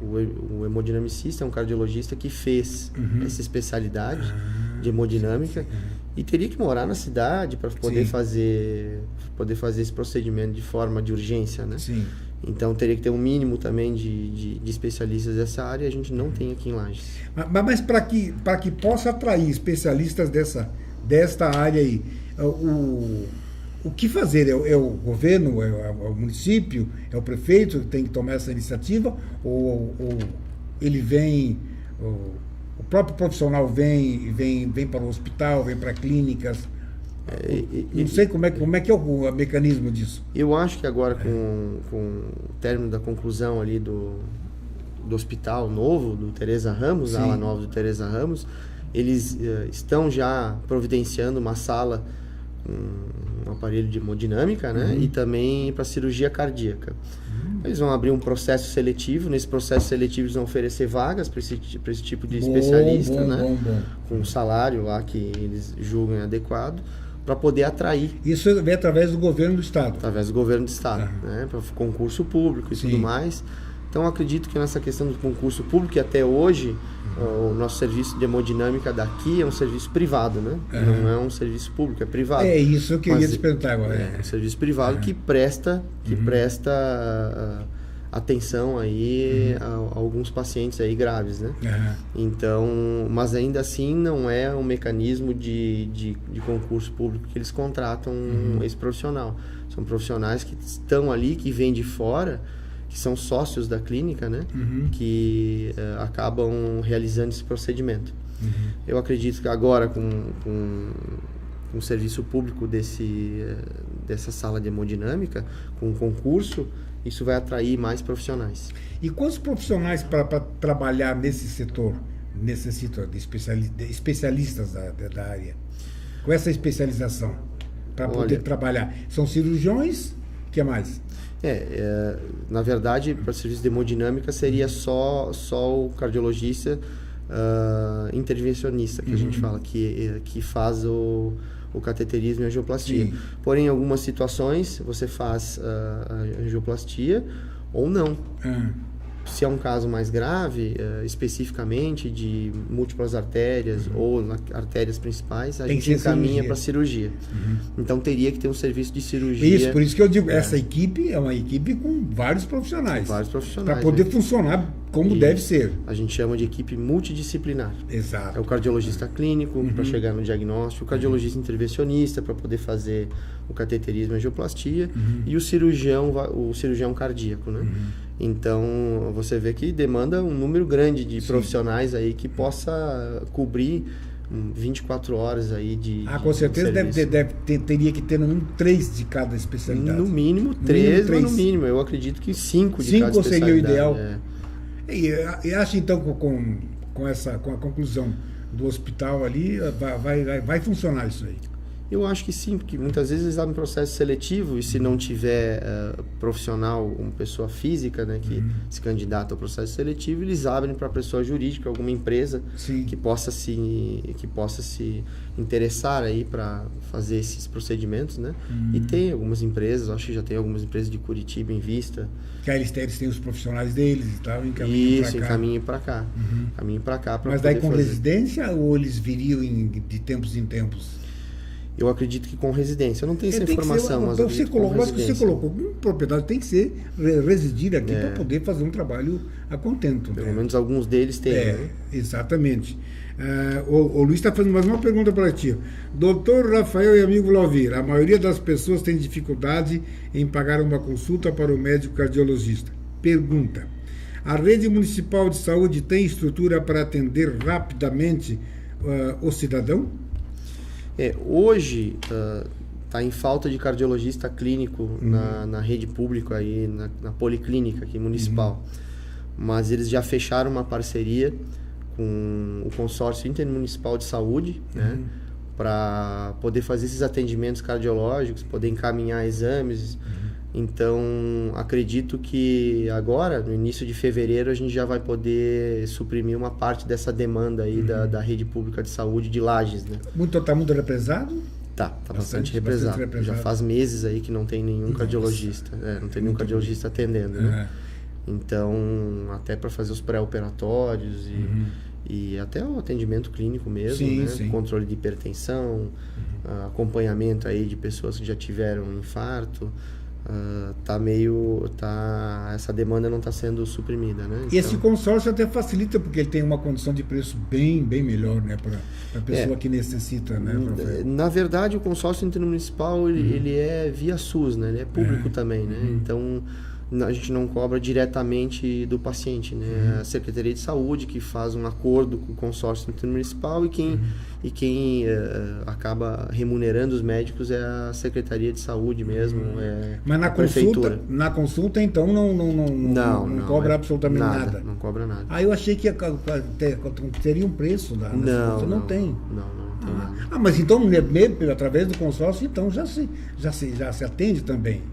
o hemodinamicista é um cardiologista que fez essa especialidade de hemodinâmica e teria que morar na cidade para poder fazer esse procedimento de forma de urgência, né?
Sim.
Então teria que ter um mínimo também de especialistas dessa área, e a gente não tem aqui em Lages.
Mas para que possa atrair especialistas desta área aí, o que fazer? É o governo, é o município, é o prefeito que tem que tomar essa iniciativa? Ou ele vem, o próprio profissional vem para o hospital, vem para clínicas? Não sei como é que é o mecanismo disso.
Eu acho que agora, com o término da conclusão ali do hospital novo, do Teresa Ramos, a ala nova do Teresa Ramos, eles estão já providenciando uma sala um aparelho de hemodinâmica, né? E também para cirurgia cardíaca. Eles vão abrir um processo seletivo. Nesse processo seletivo eles vão oferecer vagas para esse tipo de especialista, né? Com um salário lá que eles julguem adequado, para poder atrair.
Isso vem através do governo do estado?
Através do governo do estado, né? Para concurso público e tudo mais. Então, acredito que nessa questão do concurso público, que até hoje o nosso serviço de hemodinâmica daqui é um serviço privado, né? Não é um serviço público, é privado.
É isso que eu ia te perguntar agora.
É um serviço privado que presta atenção aí a alguns pacientes aí graves, né? Então, mas ainda assim não é um mecanismo de concurso público que eles contratam esse profissional. São profissionais que estão ali, que vêm de fora, que são sócios da clínica, né?
Uhum.
Que acabam realizando esse procedimento.
Uhum.
Eu acredito que agora, com o serviço público dessa sala de hemodinâmica, com o concurso, isso vai atrair mais profissionais.
E quantos profissionais para trabalhar nesse setor necessitam de especialistas da área? Com essa especialização, para poder trabalhar? São cirurgiões? O que mais?
Na verdade, para o serviço de hemodinâmica seria só o cardiologista intervencionista, que a gente fala, que faz o cateterismo e a angioplastia.
Sim.
Porém, em algumas situações, você faz a angioplastia ou não. Se é um caso mais grave, especificamente de múltiplas artérias ou artérias principais, a gente encaminha para cirurgia. Então teria que ter um serviço de cirurgia.
Isso, por isso que eu digo, essa equipe é uma equipe com vários profissionais. Para poder funcionar como deve ser.
A gente chama de equipe multidisciplinar.
Exato.
É o cardiologista clínico para chegar no diagnóstico, o cardiologista intervencionista para poder fazer o cateterismo e a angioplastia e o cirurgião cardíaco, né? Então, você vê que demanda um número grande de profissionais aí que possa cobrir 24 horas aí de
com certeza teria que ter no mínimo 3 de cada especialidade. No mínimo 3,
mas no mínimo, eu acredito que 5 de cada especialidade. 5
seria o ideal. E acho então com a conclusão do hospital ali, vai funcionar isso aí.
Eu acho que sim, porque muitas vezes eles abrem processo seletivo e se não tiver profissional, uma pessoa física, né, que se candidata ao processo seletivo, eles abrem para a pessoa jurídica, alguma empresa que possa se interessar aí para fazer esses procedimentos, né? E tem algumas empresas, acho que já tem algumas empresas de Curitiba em vista.
Que eles têm os profissionais deles e tal, encaminhem
para cá. Encaminhem para cá.
Mas daí com residência ou eles viriam de tempos em tempos?
Eu acredito que com residência. Eu não tenho essa informação, mas
você colocou, uma propriedade tem que residir aqui para poder fazer um trabalho a contento.
Pelo menos alguns deles têm. Né?
Exatamente. O Luiz está fazendo mais uma pergunta para ti. Doutor Rafael e amigo Lauvir, a maioria das pessoas tem dificuldade em pagar uma consulta para o médico cardiologista. Pergunta: a rede municipal de saúde tem estrutura para atender rapidamente o cidadão?
Hoje está em falta de cardiologista clínico na rede pública, aí, na policlínica aqui municipal. Mas eles já fecharam uma parceria com o consórcio intermunicipal de saúde, né, para poder fazer esses atendimentos cardiológicos, poder encaminhar exames. Então, acredito que agora, no início de fevereiro, a gente já vai poder suprimir uma parte dessa demanda aí da rede pública de saúde de Lages, né?
Está muito represado?
Tá bastante represado. Já faz meses aí que não tem nenhum cardiologista, não tem nenhum cardiologista atendendo, né? Então, até para fazer os pré-operatórios e até o atendimento clínico mesmo, né? Controle de hipertensão, acompanhamento aí de pessoas que já tiveram infarto. Essa demanda não está sendo suprimida, né?
E esse consórcio até facilita porque ele tem uma condição de preço bem melhor, né, para a pessoa que necessita, né, Rafael?
Na verdade, o consórcio intermunicipal ele é via SUS, né? Ele é público também, né? Então a gente não cobra diretamente do paciente, né? A Secretaria de Saúde que faz um acordo com o consórcio intermunicipal e quem acaba remunerando os médicos é a Secretaria de Saúde mesmo,
Mas na consulta então não cobra absolutamente nada.
Não cobra nada.
Eu achei que teria um preço lá. Não tem.
Não.
Mas então, através do consórcio, então já se atende também.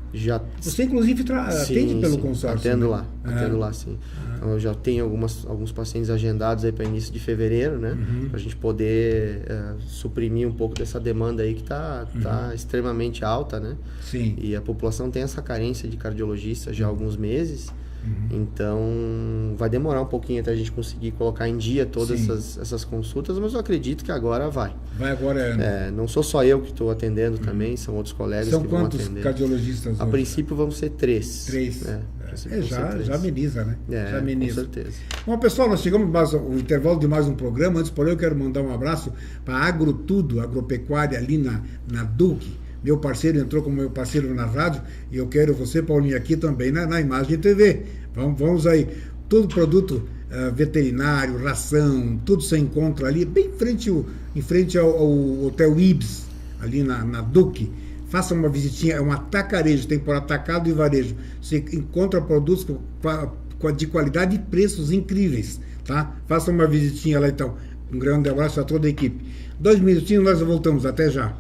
Você, inclusive, atende pelo consórcio.
Atendo lá, sim. Então, eu já tenho alguns pacientes agendados aí para início de fevereiro, né? Para a gente poder suprimir um pouco dessa demanda aí que tá extremamente alta, né?
Sim.
E a população tem essa carência de cardiologistas já há alguns meses. Então, vai demorar um pouquinho até a gente conseguir colocar em dia todas essas consultas, mas eu acredito que agora vai.
Vai agora.
Não sou só eu que estou atendendo também, são outros colegas que vão atender.
São quantos cardiologistas?
A princípio vão ser 3.
3. Já ameniza, né? Já ameniza.
Com certeza.
Bom, pessoal, nós chegamos ao intervalo de mais um programa. Antes, porém, eu quero mandar um abraço para a Agrotudo, agropecuária ali na Duque. meu parceiro, entrou como meu parceiro na rádio, e eu quero você, Paulinho, aqui também na Imagem TV. Vamos aí. Todo produto veterinário, ração, tudo você encontra ali, bem em frente ao Hotel Ibis, ali na Duque. Faça uma visitinha, é um atacarejo, tem por atacado e varejo. Você encontra produtos de qualidade e preços incríveis, tá? Faça uma visitinha lá então. Um grande abraço a toda a equipe. 2 minutinhos, nós voltamos. Até já.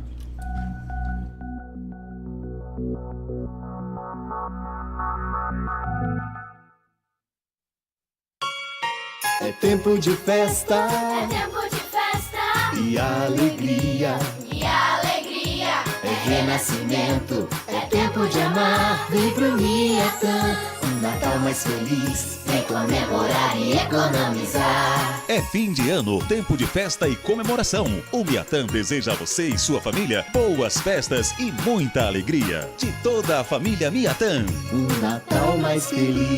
É tempo de festa
É tempo de festa
e alegria.
e alegria.
É renascimento, é tempo de amar. Vem pro Miatã, um Natal mais feliz. Vem comemorar e economizar.
É fim de ano, tempo de festa e comemoração. O Miatã deseja a você e sua família boas festas e muita alegria. De toda a família Miatã.
Um Natal mais feliz.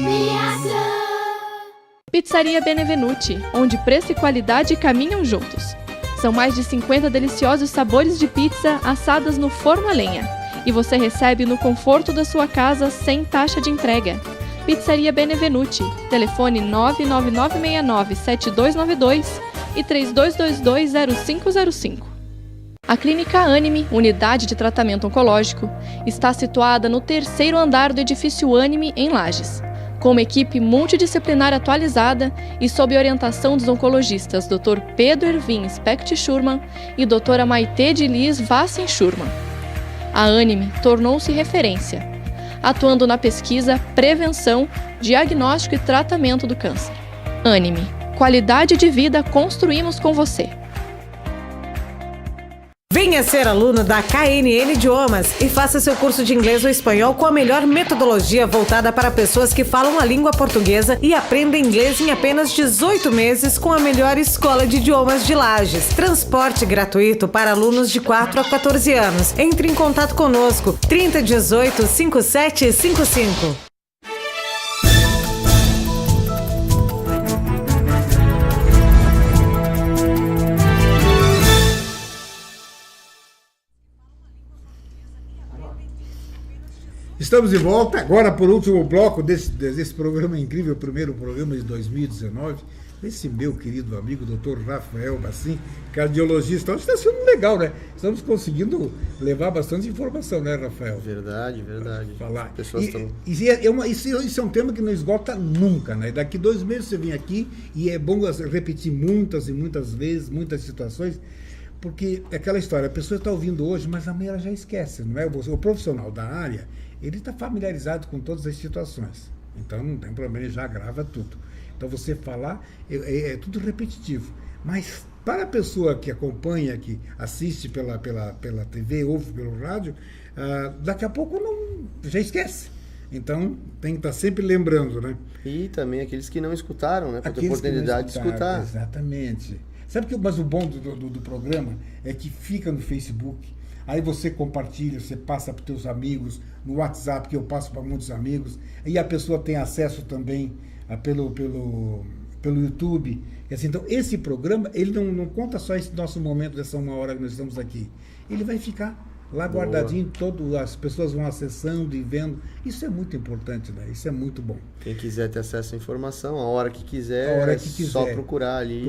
Pizzaria Benevenuti, onde preço e qualidade caminham juntos. São mais de 50 deliciosos sabores de pizza assadas no forno a lenha. E você recebe no conforto da sua casa sem taxa de entrega. Pizzaria Benevenuti, telefone 99969-7292 e 3222-0505. A Clínica Anime, unidade de tratamento oncológico, está situada no 3º andar do edifício Anime, em Lages. Com uma equipe multidisciplinar atualizada e sob orientação dos oncologistas Dr. Pedro Ervin Specht Schurman e Dra. Maite de Liz Vassen Schurman. A Anime tornou-se referência, atuando na pesquisa, prevenção, diagnóstico e tratamento do câncer. Anime, qualidade de vida construímos com você.
Venha ser aluno da KNN Idiomas e faça seu curso de inglês ou espanhol com a melhor metodologia voltada para pessoas que falam a língua portuguesa e aprendem inglês em apenas 18 meses com a melhor escola de idiomas de Lages. Transporte gratuito para alunos de 4 a 14 anos. Entre em contato conosco, 3018 5755.
Estamos de volta, agora por último bloco desse programa incrível, o primeiro programa de 2019. Esse meu querido amigo, Dr. Rafael Bassin, cardiologista. Está sendo legal, né? Estamos conseguindo levar bastante informação, né, Rafael?
Verdade.
Falar.
As pessoas estão...
Isso é um tema que não esgota nunca, né? Daqui 2 meses você vem aqui e é bom repetir muitas e muitas vezes, muitas situações, porque é aquela história, a pessoa está ouvindo hoje, mas amanhã ela já esquece, não é? O profissional da área, ele está familiarizado com todas as situações. Então não tem problema, ele já grava tudo. Então você falar é tudo repetitivo. Mas para a pessoa que acompanha, que assiste pela TV, ouve pelo rádio, daqui a pouco já esquece. Então tem que estar sempre lembrando, né?
E também aqueles que não escutaram, né? Para ter oportunidade de escutar.
Exatamente. Mas o bom do programa é que fica no Facebook. Aí você compartilha, você passa para os teus amigos, no WhatsApp, que eu passo para muitos amigos, e a pessoa tem acesso também pelo YouTube. E assim, então, esse programa, ele não conta só esse nosso momento, dessa 1 hora que nós estamos aqui. Ele vai ficar lá guardadinho, as pessoas vão acessando e vendo. Isso é muito importante, né? Isso é muito bom.
Quem quiser ter acesso à informação, a hora que quiser, só procurar ali.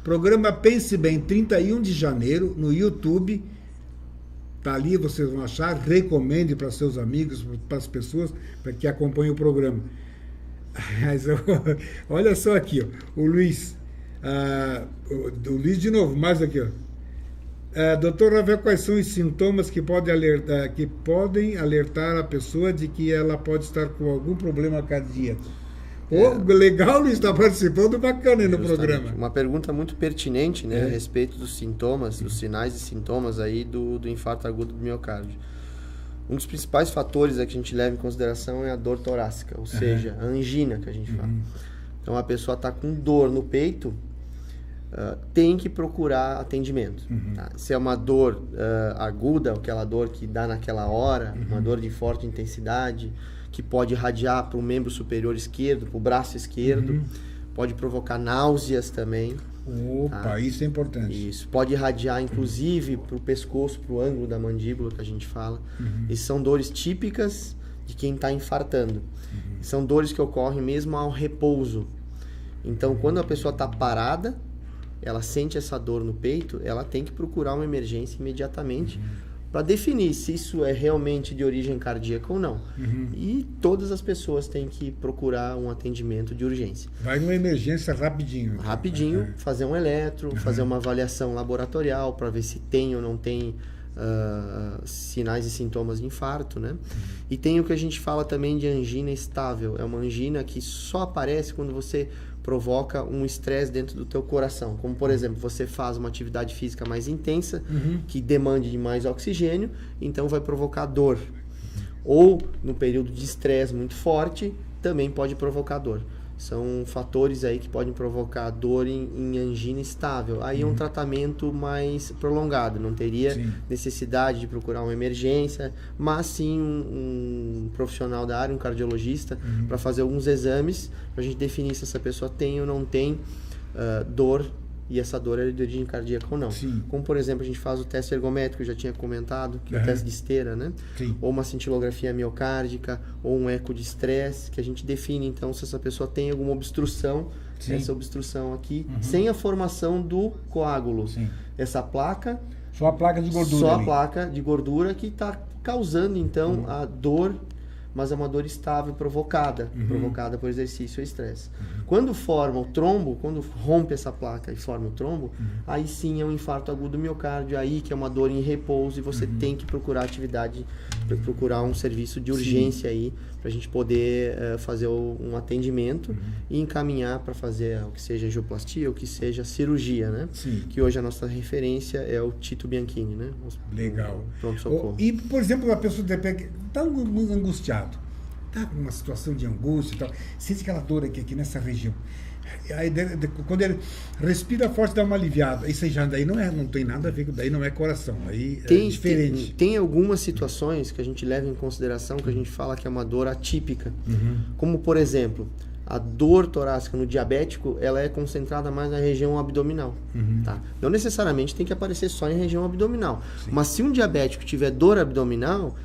Programa Pense Bem, 31 de janeiro, no YouTube. Tá ali, vocês vão achar. Recomende para seus amigos, para as pessoas que acompanham o programa. Mas, olha só aqui, ó, o Luiz. O Luiz de novo, mais aqui, ó. Doutor Rafael, quais são os sintomas que podem alertar a pessoa de que ela pode estar com algum problema cardíaco? Legal, Luiz, está participando, bacana aí no programa.
Uma pergunta muito pertinente, né, a respeito dos sintomas, dos sinais e sintomas aí do infarto agudo do miocárdio. Um dos principais fatores que a gente leva em consideração é a dor torácica, ou seja, a angina que a gente fala. Então a pessoa está com dor no peito, tem que procurar atendimento. Tá? Se é uma dor aguda, aquela dor que dá naquela hora, uma dor de forte intensidade, que pode irradiar para o membro superior esquerdo, para o braço esquerdo, pode provocar náuseas também.
Opa, isso é importante.
Isso. Pode irradiar, inclusive, para o pescoço, para o ângulo da mandíbula, que a gente fala. E são dores típicas de quem está infartando. São dores que ocorrem mesmo ao repouso. Então, quando a pessoa está parada, ela sente essa dor no peito, ela tem que procurar uma emergência imediatamente para definir se isso é realmente de origem cardíaca ou não. E todas as pessoas têm que procurar um atendimento de urgência.
Vai numa emergência rapidinho.
Rapidinho, fazer um eletro, fazer uma avaliação laboratorial para ver se tem ou não tem sinais e sintomas de infarto, né? E tem o que a gente fala também de angina estável. É uma angina que só aparece quando você provoca um estresse dentro do teu coração. Como, por exemplo, você faz uma atividade física mais intensa, que demande de mais oxigênio, então vai provocar dor. Ou, no período de estresse muito forte, também pode provocar dor. São fatores aí que podem provocar dor em angina estável. Aí é um tratamento mais prolongado, não teria necessidade de procurar uma emergência, mas sim um profissional da área, um cardiologista, para fazer alguns exames, para a gente definir se essa pessoa tem ou não tem dor, e essa dor é de origem cardíaca ou não. Como, por exemplo, a gente faz o teste ergométrico, eu já tinha comentado, que é o teste de esteira, né? Ou uma cintilografia miocárdica, ou um eco de estresse, que a gente define, então, se essa pessoa tem alguma obstrução, essa obstrução aqui, sem a formação do coágulo. Essa placa...
Só a placa de gordura.
Só a placa de gordura que está causando, então, a dor, mas é uma dor estável provocada por exercício ou estresse. Quando forma o trombo, quando rompe essa placa e forma o trombo, aí sim é um infarto agudo do miocárdio, aí que é uma dor em repouso e você tem que procurar atividade, procurar um serviço de urgência aí, para a gente poder fazer um atendimento e encaminhar para fazer o que seja angioplastia, ou que seja cirurgia, né? Que hoje a nossa referência é o Tito Bianchini, né?
Legal.
Pronto-socorro.
E, por exemplo, a pessoa está angustiado, está com uma situação de angústia e tal, sente aquela dor aqui nessa região. Aí, quando ele respira forte, dá uma aliviada. Isso aí já daí não tem nada a ver com, daí não é coração, aí é diferente.
Tem algumas situações que a gente leva em consideração, que a gente fala que é uma dor atípica. Como, por exemplo, a dor torácica no diabético, ela é concentrada mais na região abdominal. Tá? Não necessariamente tem que aparecer só em região abdominal. Mas se um diabético tiver dor abdominal,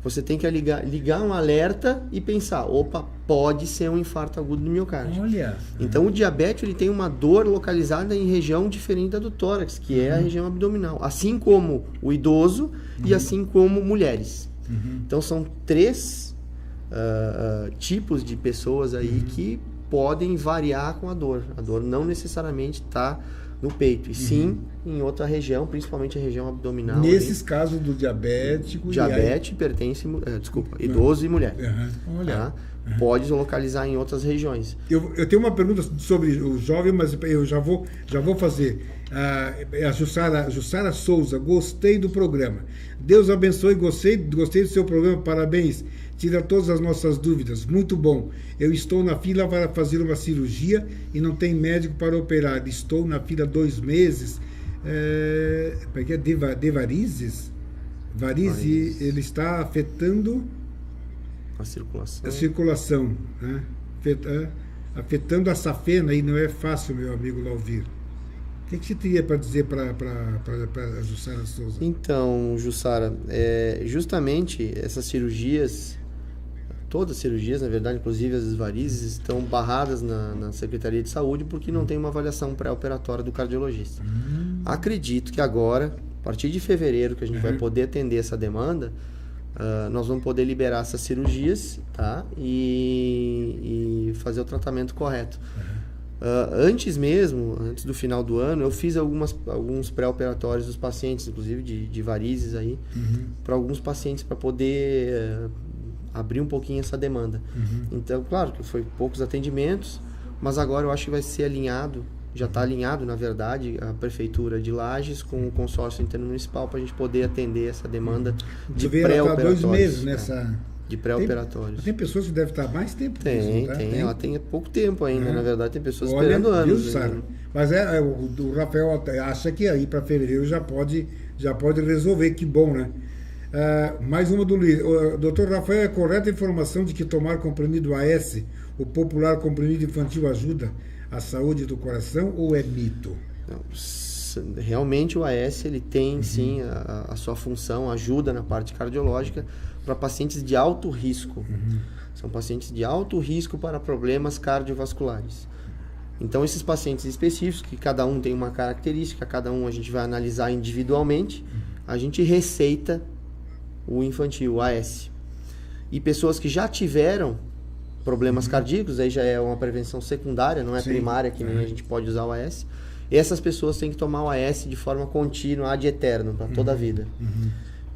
você tem que ligar um alerta e pensar, opa, pode ser um infarto agudo do miocárdio.
Olha.
Então o diabético ele tem uma dor localizada em região diferente da do tórax, que é a região abdominal. Assim como o idoso e assim como mulheres. Então são 3 tipos de pessoas aí que podem variar com a dor. A dor não necessariamente está no peito, e sim em outra região, principalmente a região abdominal.
Nesses casos do diabético...
Diabetes, pertence, idoso e mulher.
Olha.
Tá? Pode localizar em outras regiões.
Eu tenho uma pergunta sobre o jovem, mas eu já vou fazer. A Jussara Souza, gostei do programa. Deus abençoe, gostei do seu programa, parabéns. Tira todas as nossas dúvidas, muito bom. Eu estou na fila para fazer uma cirurgia e não tem médico para operar. Estou na fila 2 meses. De varizes? Varize, ele está afetando
a circulação,
né? Afetando a safena, e não é fácil, meu amigo Lauvir. O que você teria para dizer para a Jussara Souza?
Então, Jussara, justamente essas cirurgias, todas as cirurgias, na verdade, inclusive as varizes, estão barradas na Secretaria de Saúde porque não tem uma avaliação pré-operatória do cardiologista. Acredito que agora, a partir de fevereiro, que a gente vai poder atender essa demanda, nós vamos poder liberar essas cirurgias, tá? E fazer o tratamento correto. Antes do final do ano, eu fiz alguns pré-operatórios dos pacientes, inclusive de varizes aí, para alguns pacientes, para poder abrir um pouquinho essa demanda. Então, claro que foi poucos atendimentos, mas agora eu acho que vai ser alinhado, já está alinhado, na verdade, a Prefeitura de Lages com o consórcio intermunicipal para a gente poder atender essa demanda de pré-operatórios.
2 meses nessa...
De pré-operatórios.
Tem pessoas que devem estar mais tempo
nisso, tá? Ela tem pouco tempo ainda, na verdade tem pessoas esperando anos.
Mas o Rafael acha que aí para fevereiro já pode resolver, que bom, né? Mais uma do Luiz. Doutor Rafael, é correta a informação de que tomar comprimido AS, o popular comprimido infantil, ajuda a saúde do coração ou é mito?
Não, realmente o AS ele tem sim a sua função, ajuda na parte cardiológica para pacientes de alto risco. São pacientes de alto risco para problemas cardiovasculares. Então esses pacientes específicos, que cada um tem uma característica, cada um a gente vai analisar individualmente, a gente receita o infantil, o AS. E pessoas que já tiveram problemas cardíacos, aí já é uma prevenção secundária, não é primária, que nem a gente pode usar o AS. E essas pessoas têm que tomar o AS de forma contínua, ad eterno, para toda a vida.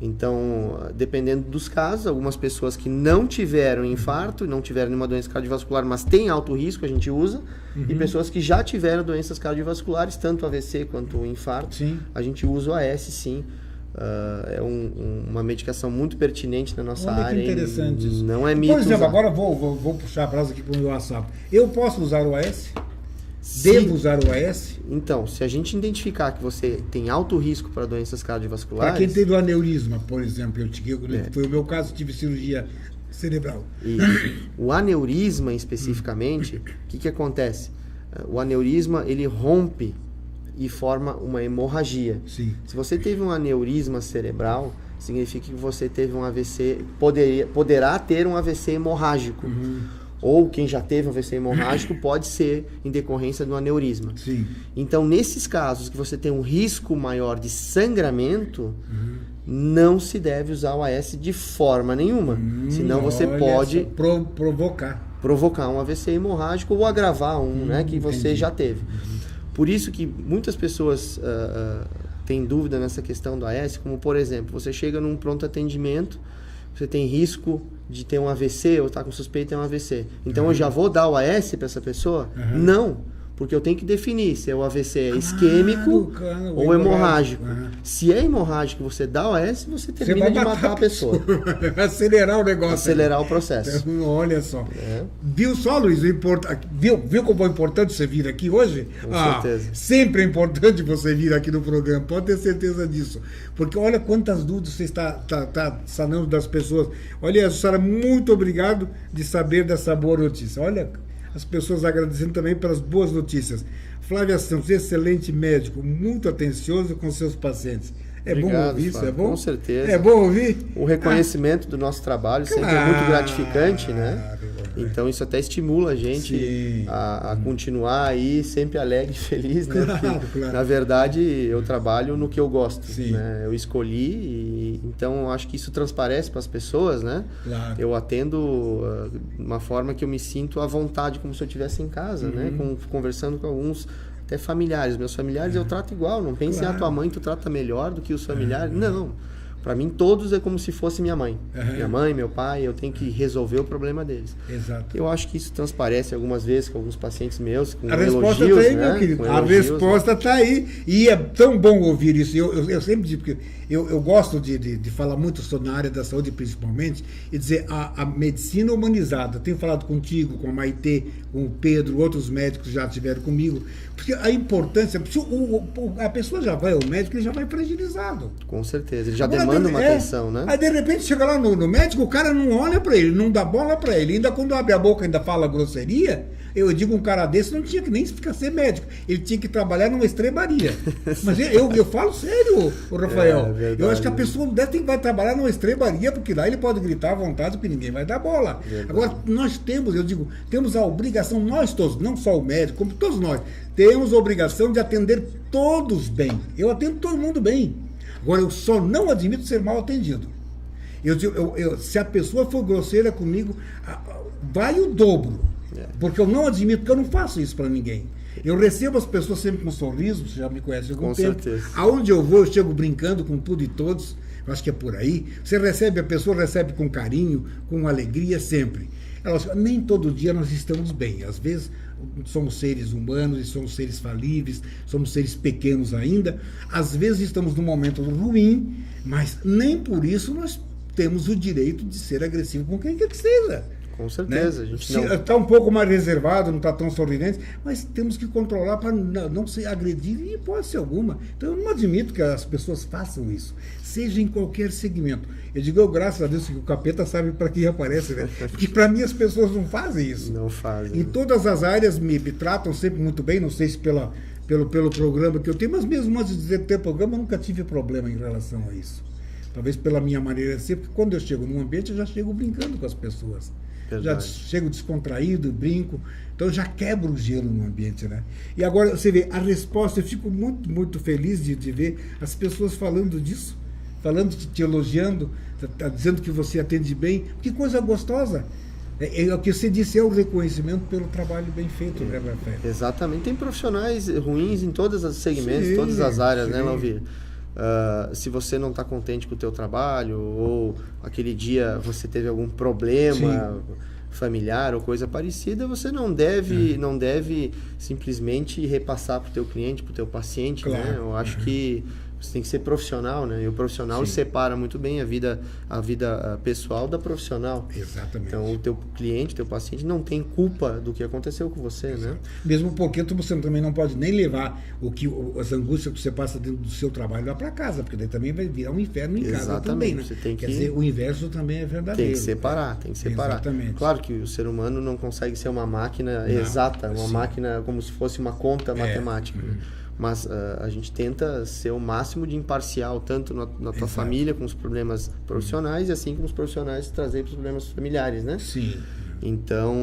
Então, dependendo dos casos, algumas pessoas que não tiveram infarto, não tiveram nenhuma doença cardiovascular, mas têm alto risco, a gente usa. E pessoas que já tiveram doenças cardiovasculares, tanto AVC quanto o infarto, a gente usa o AS, sim. É uma medicação muito pertinente na nossa área.
Que interessante isso.
Não é mito.
Por exemplo,
usar.
agora vou puxar a brasa aqui para o meu WhatsApp. Eu posso usar o AS?
Sim.
Devo usar o AS?
Então, se a gente identificar que você tem alto risco para doenças cardiovasculares...
Para quem teve o aneurisma, por exemplo, foi o meu caso, tive cirurgia cerebral.
O aneurisma, especificamente, o que acontece? O aneurisma, ele rompe e forma uma hemorragia.
Sim.
Se você teve um aneurisma cerebral, significa que você teve um AVC, poderá ter um AVC hemorrágico. Ou quem já teve um AVC hemorrágico pode ser em decorrência do aneurisma.
Sim.
Então, nesses casos que você tem um risco maior de sangramento, não se deve usar o AS de forma nenhuma. Senão você pode provocar um AVC hemorrágico ou agravar um que você já teve. Por isso que muitas pessoas têm dúvida nessa questão do AS, como por exemplo, você chega num pronto atendimento, você tem risco de ter um AVC ou está com suspeita de um AVC. Então eu já vou dar o AS para essa pessoa? Não, porque eu tenho que definir se o AVC é isquêmico ou hemorrágico. Se é hemorrágico, você dá o AS, você termina de matar a pessoa.
Acelerar o negócio.
Acelerar o processo.
Então, olha só. Viu só, Luiz? Viu como é importante você vir aqui hoje?
Com certeza.
Sempre é importante você vir aqui no programa, pode ter certeza disso. Porque olha quantas dúvidas você está sanando das pessoas. Olha, Sara, muito obrigado de saber dessa boa notícia. Olha, as pessoas agradecendo também pelas boas notícias. Flávia Santos, excelente médico, muito atencioso com seus pacientes.
Obrigado,
bom ouvir
Flávio,
isso, é bom?
Com certeza.
É bom ouvir?
O reconhecimento do nosso trabalho sempre é muito gratificante, né? Então isso até estimula a gente a continuar aí sempre alegre e feliz, né? Porque, na verdade, eu trabalho no que eu gosto, né? Eu escolhi então eu acho que isso transparece para as pessoas, né? Eu atendo de uma forma que eu me sinto à vontade, como se eu estivesse em casa, né? Conversando com alguns até familiares. Meus familiares eu trato igual, não pense a tua mãe tu trata melhor do que os familiares. Não. Para mim, todos é como se fosse minha mãe. Minha mãe, meu pai, eu tenho que resolver o problema deles.
Exato.
Eu acho que isso transparece algumas vezes com alguns pacientes meus, com
a resposta
elogios,
está aí,
né?
meu querido. A resposta está aí. E é tão bom ouvir isso. Eu sempre digo, porque eu gosto de falar muito sobre a área da saúde, principalmente, e dizer a medicina humanizada. Tenho falado contigo, com a Maitê, com o Pedro, outros médicos já estiveram comigo. Porque a importância, a pessoa já vai ao médico, ele já vai fragilizado.
Com certeza, ele já demanda uma atenção, né?
Aí de repente chega lá no médico, o cara não olha para ele, não dá bola para ele. Ainda quando abre a boca, ainda fala grosseria. Eu digo, um cara desse não tinha que nem ficar ser médico, ele tinha que trabalhar numa estrebaria. Mas eu falo sério, o Rafael.
Verdade,
eu acho que a pessoa vai trabalhar numa estrebaria, porque lá ele pode gritar à vontade, porque ninguém vai dar bola. Agora, nós temos a obrigação, nós todos, não só o médico, como todos nós, temos a obrigação de atender todos bem. Eu atendo todo mundo bem. Agora, eu só não admito ser mal atendido. Se a pessoa for grosseira comigo, vai o dobro. Porque eu não admito, porque eu não faço isso para ninguém. Eu recebo as pessoas sempre com um sorriso, você já me conhece há algum tempo.
Certeza.
Aonde eu vou, eu chego brincando com tudo e todos. Eu acho que é por aí. A pessoa recebe com carinho, com alegria sempre. Nem todo dia nós estamos bem. Às vezes somos seres humanos e somos seres falíveis, somos seres pequenos ainda. Às vezes estamos num momento ruim, mas nem por isso nós temos o direito de ser agressivo com quem quer que seja.
Com certeza. A gente
Está um pouco mais reservado, não está tão sorridente, mas temos que controlar para não se agredir em hipótese alguma. Então, eu não admito que as pessoas façam isso, seja em qualquer segmento. Eu digo, graças a Deus, que o capeta sabe para que aparece, né? Porque para mim as pessoas não fazem isso.
Não fazem.
Em todas as áreas me tratam sempre muito bem, não sei se pelo programa que eu tenho, mas mesmo antes de ter programa, eu nunca tive problema em relação a isso. Talvez pela minha maneira de ser, porque quando eu chego num ambiente, eu já chego brincando com as pessoas.
Verdade.
Já chego descontraído, brinco, então eu já quebro o gelo no ambiente, né? E agora, você vê, a resposta, eu fico muito, muito feliz de ver as pessoas falando disso, falando, te elogiando, dizendo que você atende bem. Que coisa gostosa! É o que você disse, é o reconhecimento pelo trabalho bem feito, né, Rafael?
Exatamente. Tem profissionais ruins em todos os segmentos,
Sim,
todas as áreas,
sim.
né, Lauvir? Se você não está contente com o teu trabalho, ou aquele dia você teve algum problema familiar ou coisa parecida, você não deve simplesmente repassar para o teu cliente, para o teu paciente,
Claro.
né? Eu acho que você tem que ser profissional, né? E o profissional separa muito bem a vida pessoal da profissional.
Exatamente.
Então, o teu cliente, teu paciente não tem culpa do que aconteceu com você, né?
Mesmo porque você também não pode nem levar as angústias que você passa dentro do seu trabalho lá para casa, porque daí também vai virar um inferno em casa também, né?
Você tem
Quer
que...
dizer, o inverso também é verdadeiro.
Tem que separar.
Exatamente.
Claro que o ser humano não consegue ser uma máquina exata, uma máquina como se fosse uma conta matemática. Mas a gente tenta ser o máximo de imparcial, tanto na tua família, com os problemas profissionais, e assim como os profissionais trazer para os problemas familiares, né?
Sim.
Então,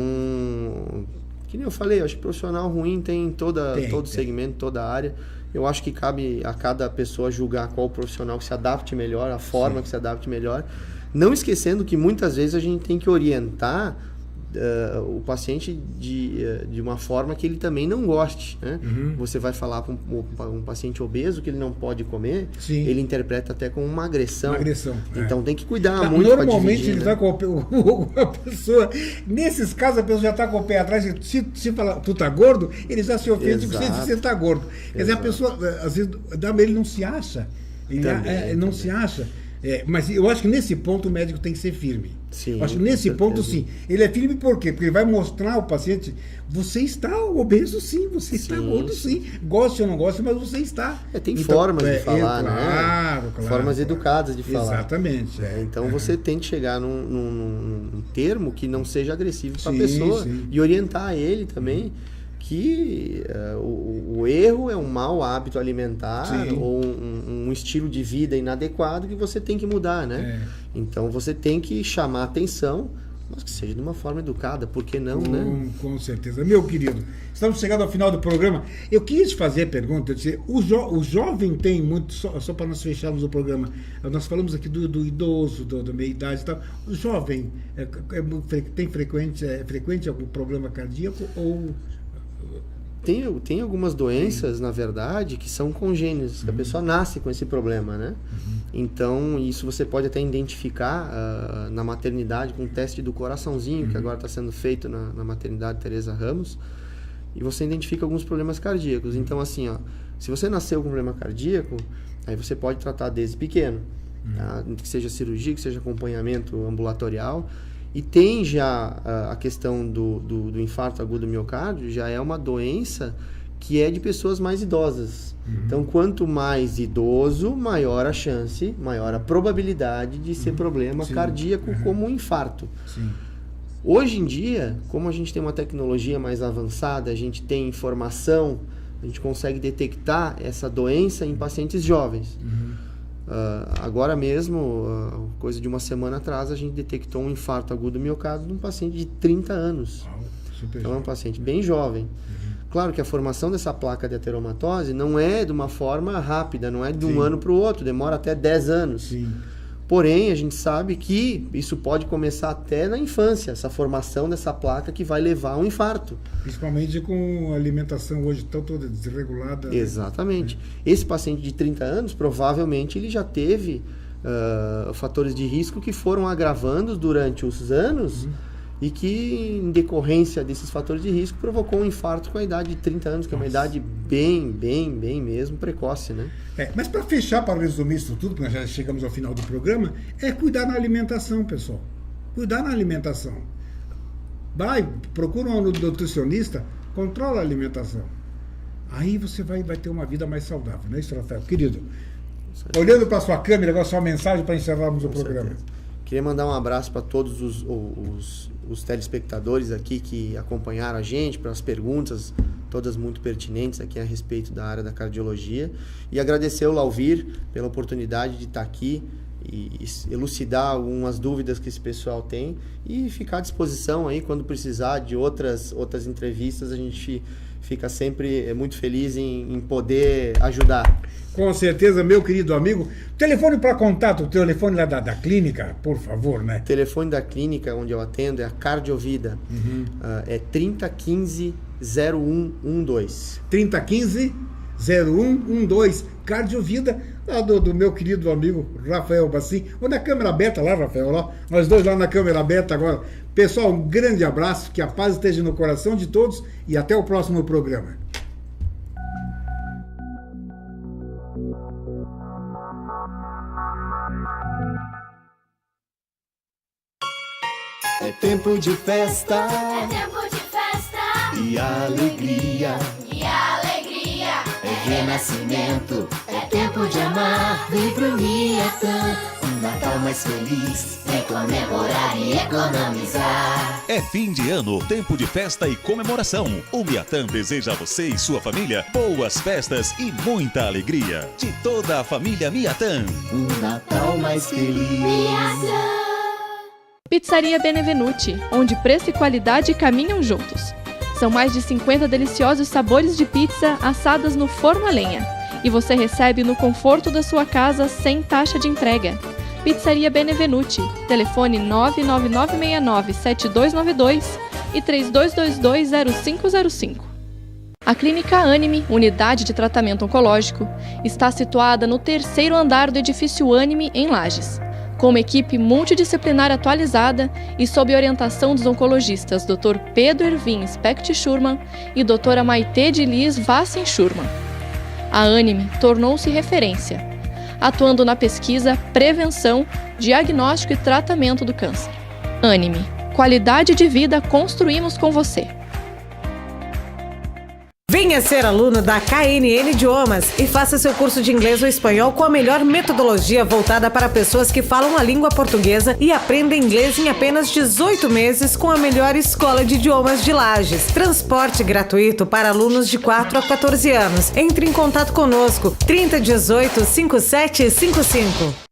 que nem eu falei, eu acho que profissional ruim tem todo segmento, toda área. Eu acho que cabe a cada pessoa julgar qual profissional que se adapte melhor, a forma que se adapte melhor. Não esquecendo que muitas vezes a gente tem que orientar o paciente de uma forma que ele também não goste, né? Você vai falar para um paciente obeso que ele não pode comer, ele interpreta até como uma agressão. Então tem que cuidar muito.
Normalmente
dividir,
ele
né?
está com a pessoa, nesses casos a pessoa já está com o pé atrás, se falar, tu tá gordo, ele já se ofende porque você está gordo. Quer dizer, a pessoa, às vezes, ele não se acha. Não se acha. Mas eu acho que nesse ponto o médico tem que ser firme.
Sim,
eu acho que nesse ponto, sim. Ele é firme por quê? Porque ele vai mostrar ao paciente, você está obeso, sim, você está gordo, sim. Goste ou não goste, mas você está.
Tem formas de falar, né?
Claro.
Formas educadas de falar.
Exatamente.
Então você tem que chegar num termo que não seja agressivo para a pessoa e orientar ele também que o erro é um mau hábito alimentar ou um estilo de vida inadequado que você tem que mudar, né? Então você tem que chamar a atenção, mas que seja de uma forma educada, por que não, né?
Com certeza. Meu querido, estamos chegando ao final do programa. Eu queria te fazer a pergunta, o jovem tem muito, só para nós fecharmos o programa, nós falamos aqui do idoso, da meia-idade e tal. O jovem tem frequente algum problema cardíaco ou...
Tem algumas doenças, na verdade, que são congênitas, que a pessoa nasce com esse problema, né? Então, isso você pode até identificar na maternidade com um teste do coraçãozinho, que agora está sendo feito na maternidade Teresa Ramos, e você identifica alguns problemas cardíacos. Então, assim, se você nasceu com problema cardíaco, aí você pode tratar desde pequeno, tá? Que seja cirurgia, que seja acompanhamento ambulatorial. E tem já a questão do infarto agudo do miocárdio, já é uma doença que é de pessoas mais idosas. Então, quanto mais idoso, maior a chance, maior a probabilidade de ser problema cardíaco como um infarto. Hoje em dia, como a gente tem uma tecnologia mais avançada, a gente tem informação, a gente consegue detectar essa doença em pacientes jovens. Agora mesmo, coisa de uma semana atrás, a gente detectou um infarto agudo do miocárdio de um paciente de 30 anos. Então é um paciente bem jovem. Claro que a formação dessa placa de ateromatose não é de uma forma rápida, não é de um ano para o outro, demora até 10 anos. Porém, a gente sabe que isso pode começar até na infância, essa formação dessa placa que vai levar a um infarto.
Principalmente com a alimentação hoje tão toda desregulada.
Exatamente. Esse paciente de 30 anos, provavelmente ele já teve fatores de risco que foram agravando durante os anos e que, em decorrência desses fatores de risco, provocou um infarto com a idade de 30 anos, que é uma idade bem mesmo precoce, né?
Mas para fechar, para resumir isso tudo, porque nós já chegamos ao final do programa, é cuidar na alimentação, pessoal. Cuidar na alimentação. Vai, procura um nutricionista, controla a alimentação. Aí você vai ter uma vida mais saudável, não é isso, Rafael? Querido, olhando para sua câmera, agora sua mensagem para encerrarmos o programa.
Queria mandar um abraço para todos os telespectadores aqui que acompanharam a gente, pelas perguntas, todas muito pertinentes aqui a respeito da área da cardiologia. E agradecer ao Lauvir pela oportunidade de estar aqui e elucidar algumas dúvidas que esse pessoal tem e ficar à disposição aí quando precisar de outras entrevistas. A gente fica sempre muito feliz em poder ajudar.
Com certeza, meu querido amigo. Telefone para contato, o telefone lá da clínica, por favor, né?
O telefone da clínica onde eu atendo é a Cardiovida. É 3015-0112.
3015-0112. Cardiovida, lá do meu querido amigo Rafael Bassim. Ou na câmera aberta lá, Rafael, lá. Nós dois lá na câmera aberta agora. Pessoal, um grande abraço, que a paz esteja no coração de todos e até o próximo programa.
É tempo de festa
É tempo de festa
e alegria.
e alegria.
É renascimento, é tempo de amar. Vem pro Miatã, um Natal mais feliz. Vem comemorar e economizar.
É fim de ano, tempo de festa e comemoração. O Miatã deseja a você e sua família boas festas e muita alegria. De toda a família Miatã.
Um Natal mais feliz.
Pizzaria Benevenuti, onde preço e qualidade caminham juntos. São mais de 50 deliciosos sabores de pizza assadas no forno a lenha. E você recebe no conforto da sua casa sem taxa de entrega. Pizzaria Benevenuti, telefone 99969-7292 e 3222-0505. A Clínica Anime, unidade de tratamento oncológico, está situada no 3º andar do edifício Anime, em Lages. Com uma equipe multidisciplinar atualizada e sob orientação dos oncologistas Dr. Pedro Ervin Specht Schurman e Dra. Maitê de Liz Vassen Schurman. A Anime tornou-se referência, atuando na pesquisa, prevenção, diagnóstico e tratamento do câncer. Anime, qualidade de vida construímos com você.
Venha ser aluno da KNN Idiomas e faça seu curso de inglês ou espanhol com a melhor metodologia voltada para pessoas que falam a língua portuguesa e aprendem inglês em apenas 18 meses com a melhor escola de idiomas de Lages. Transporte gratuito para alunos de 4 a 14 anos. Entre em contato conosco, 3018-5755.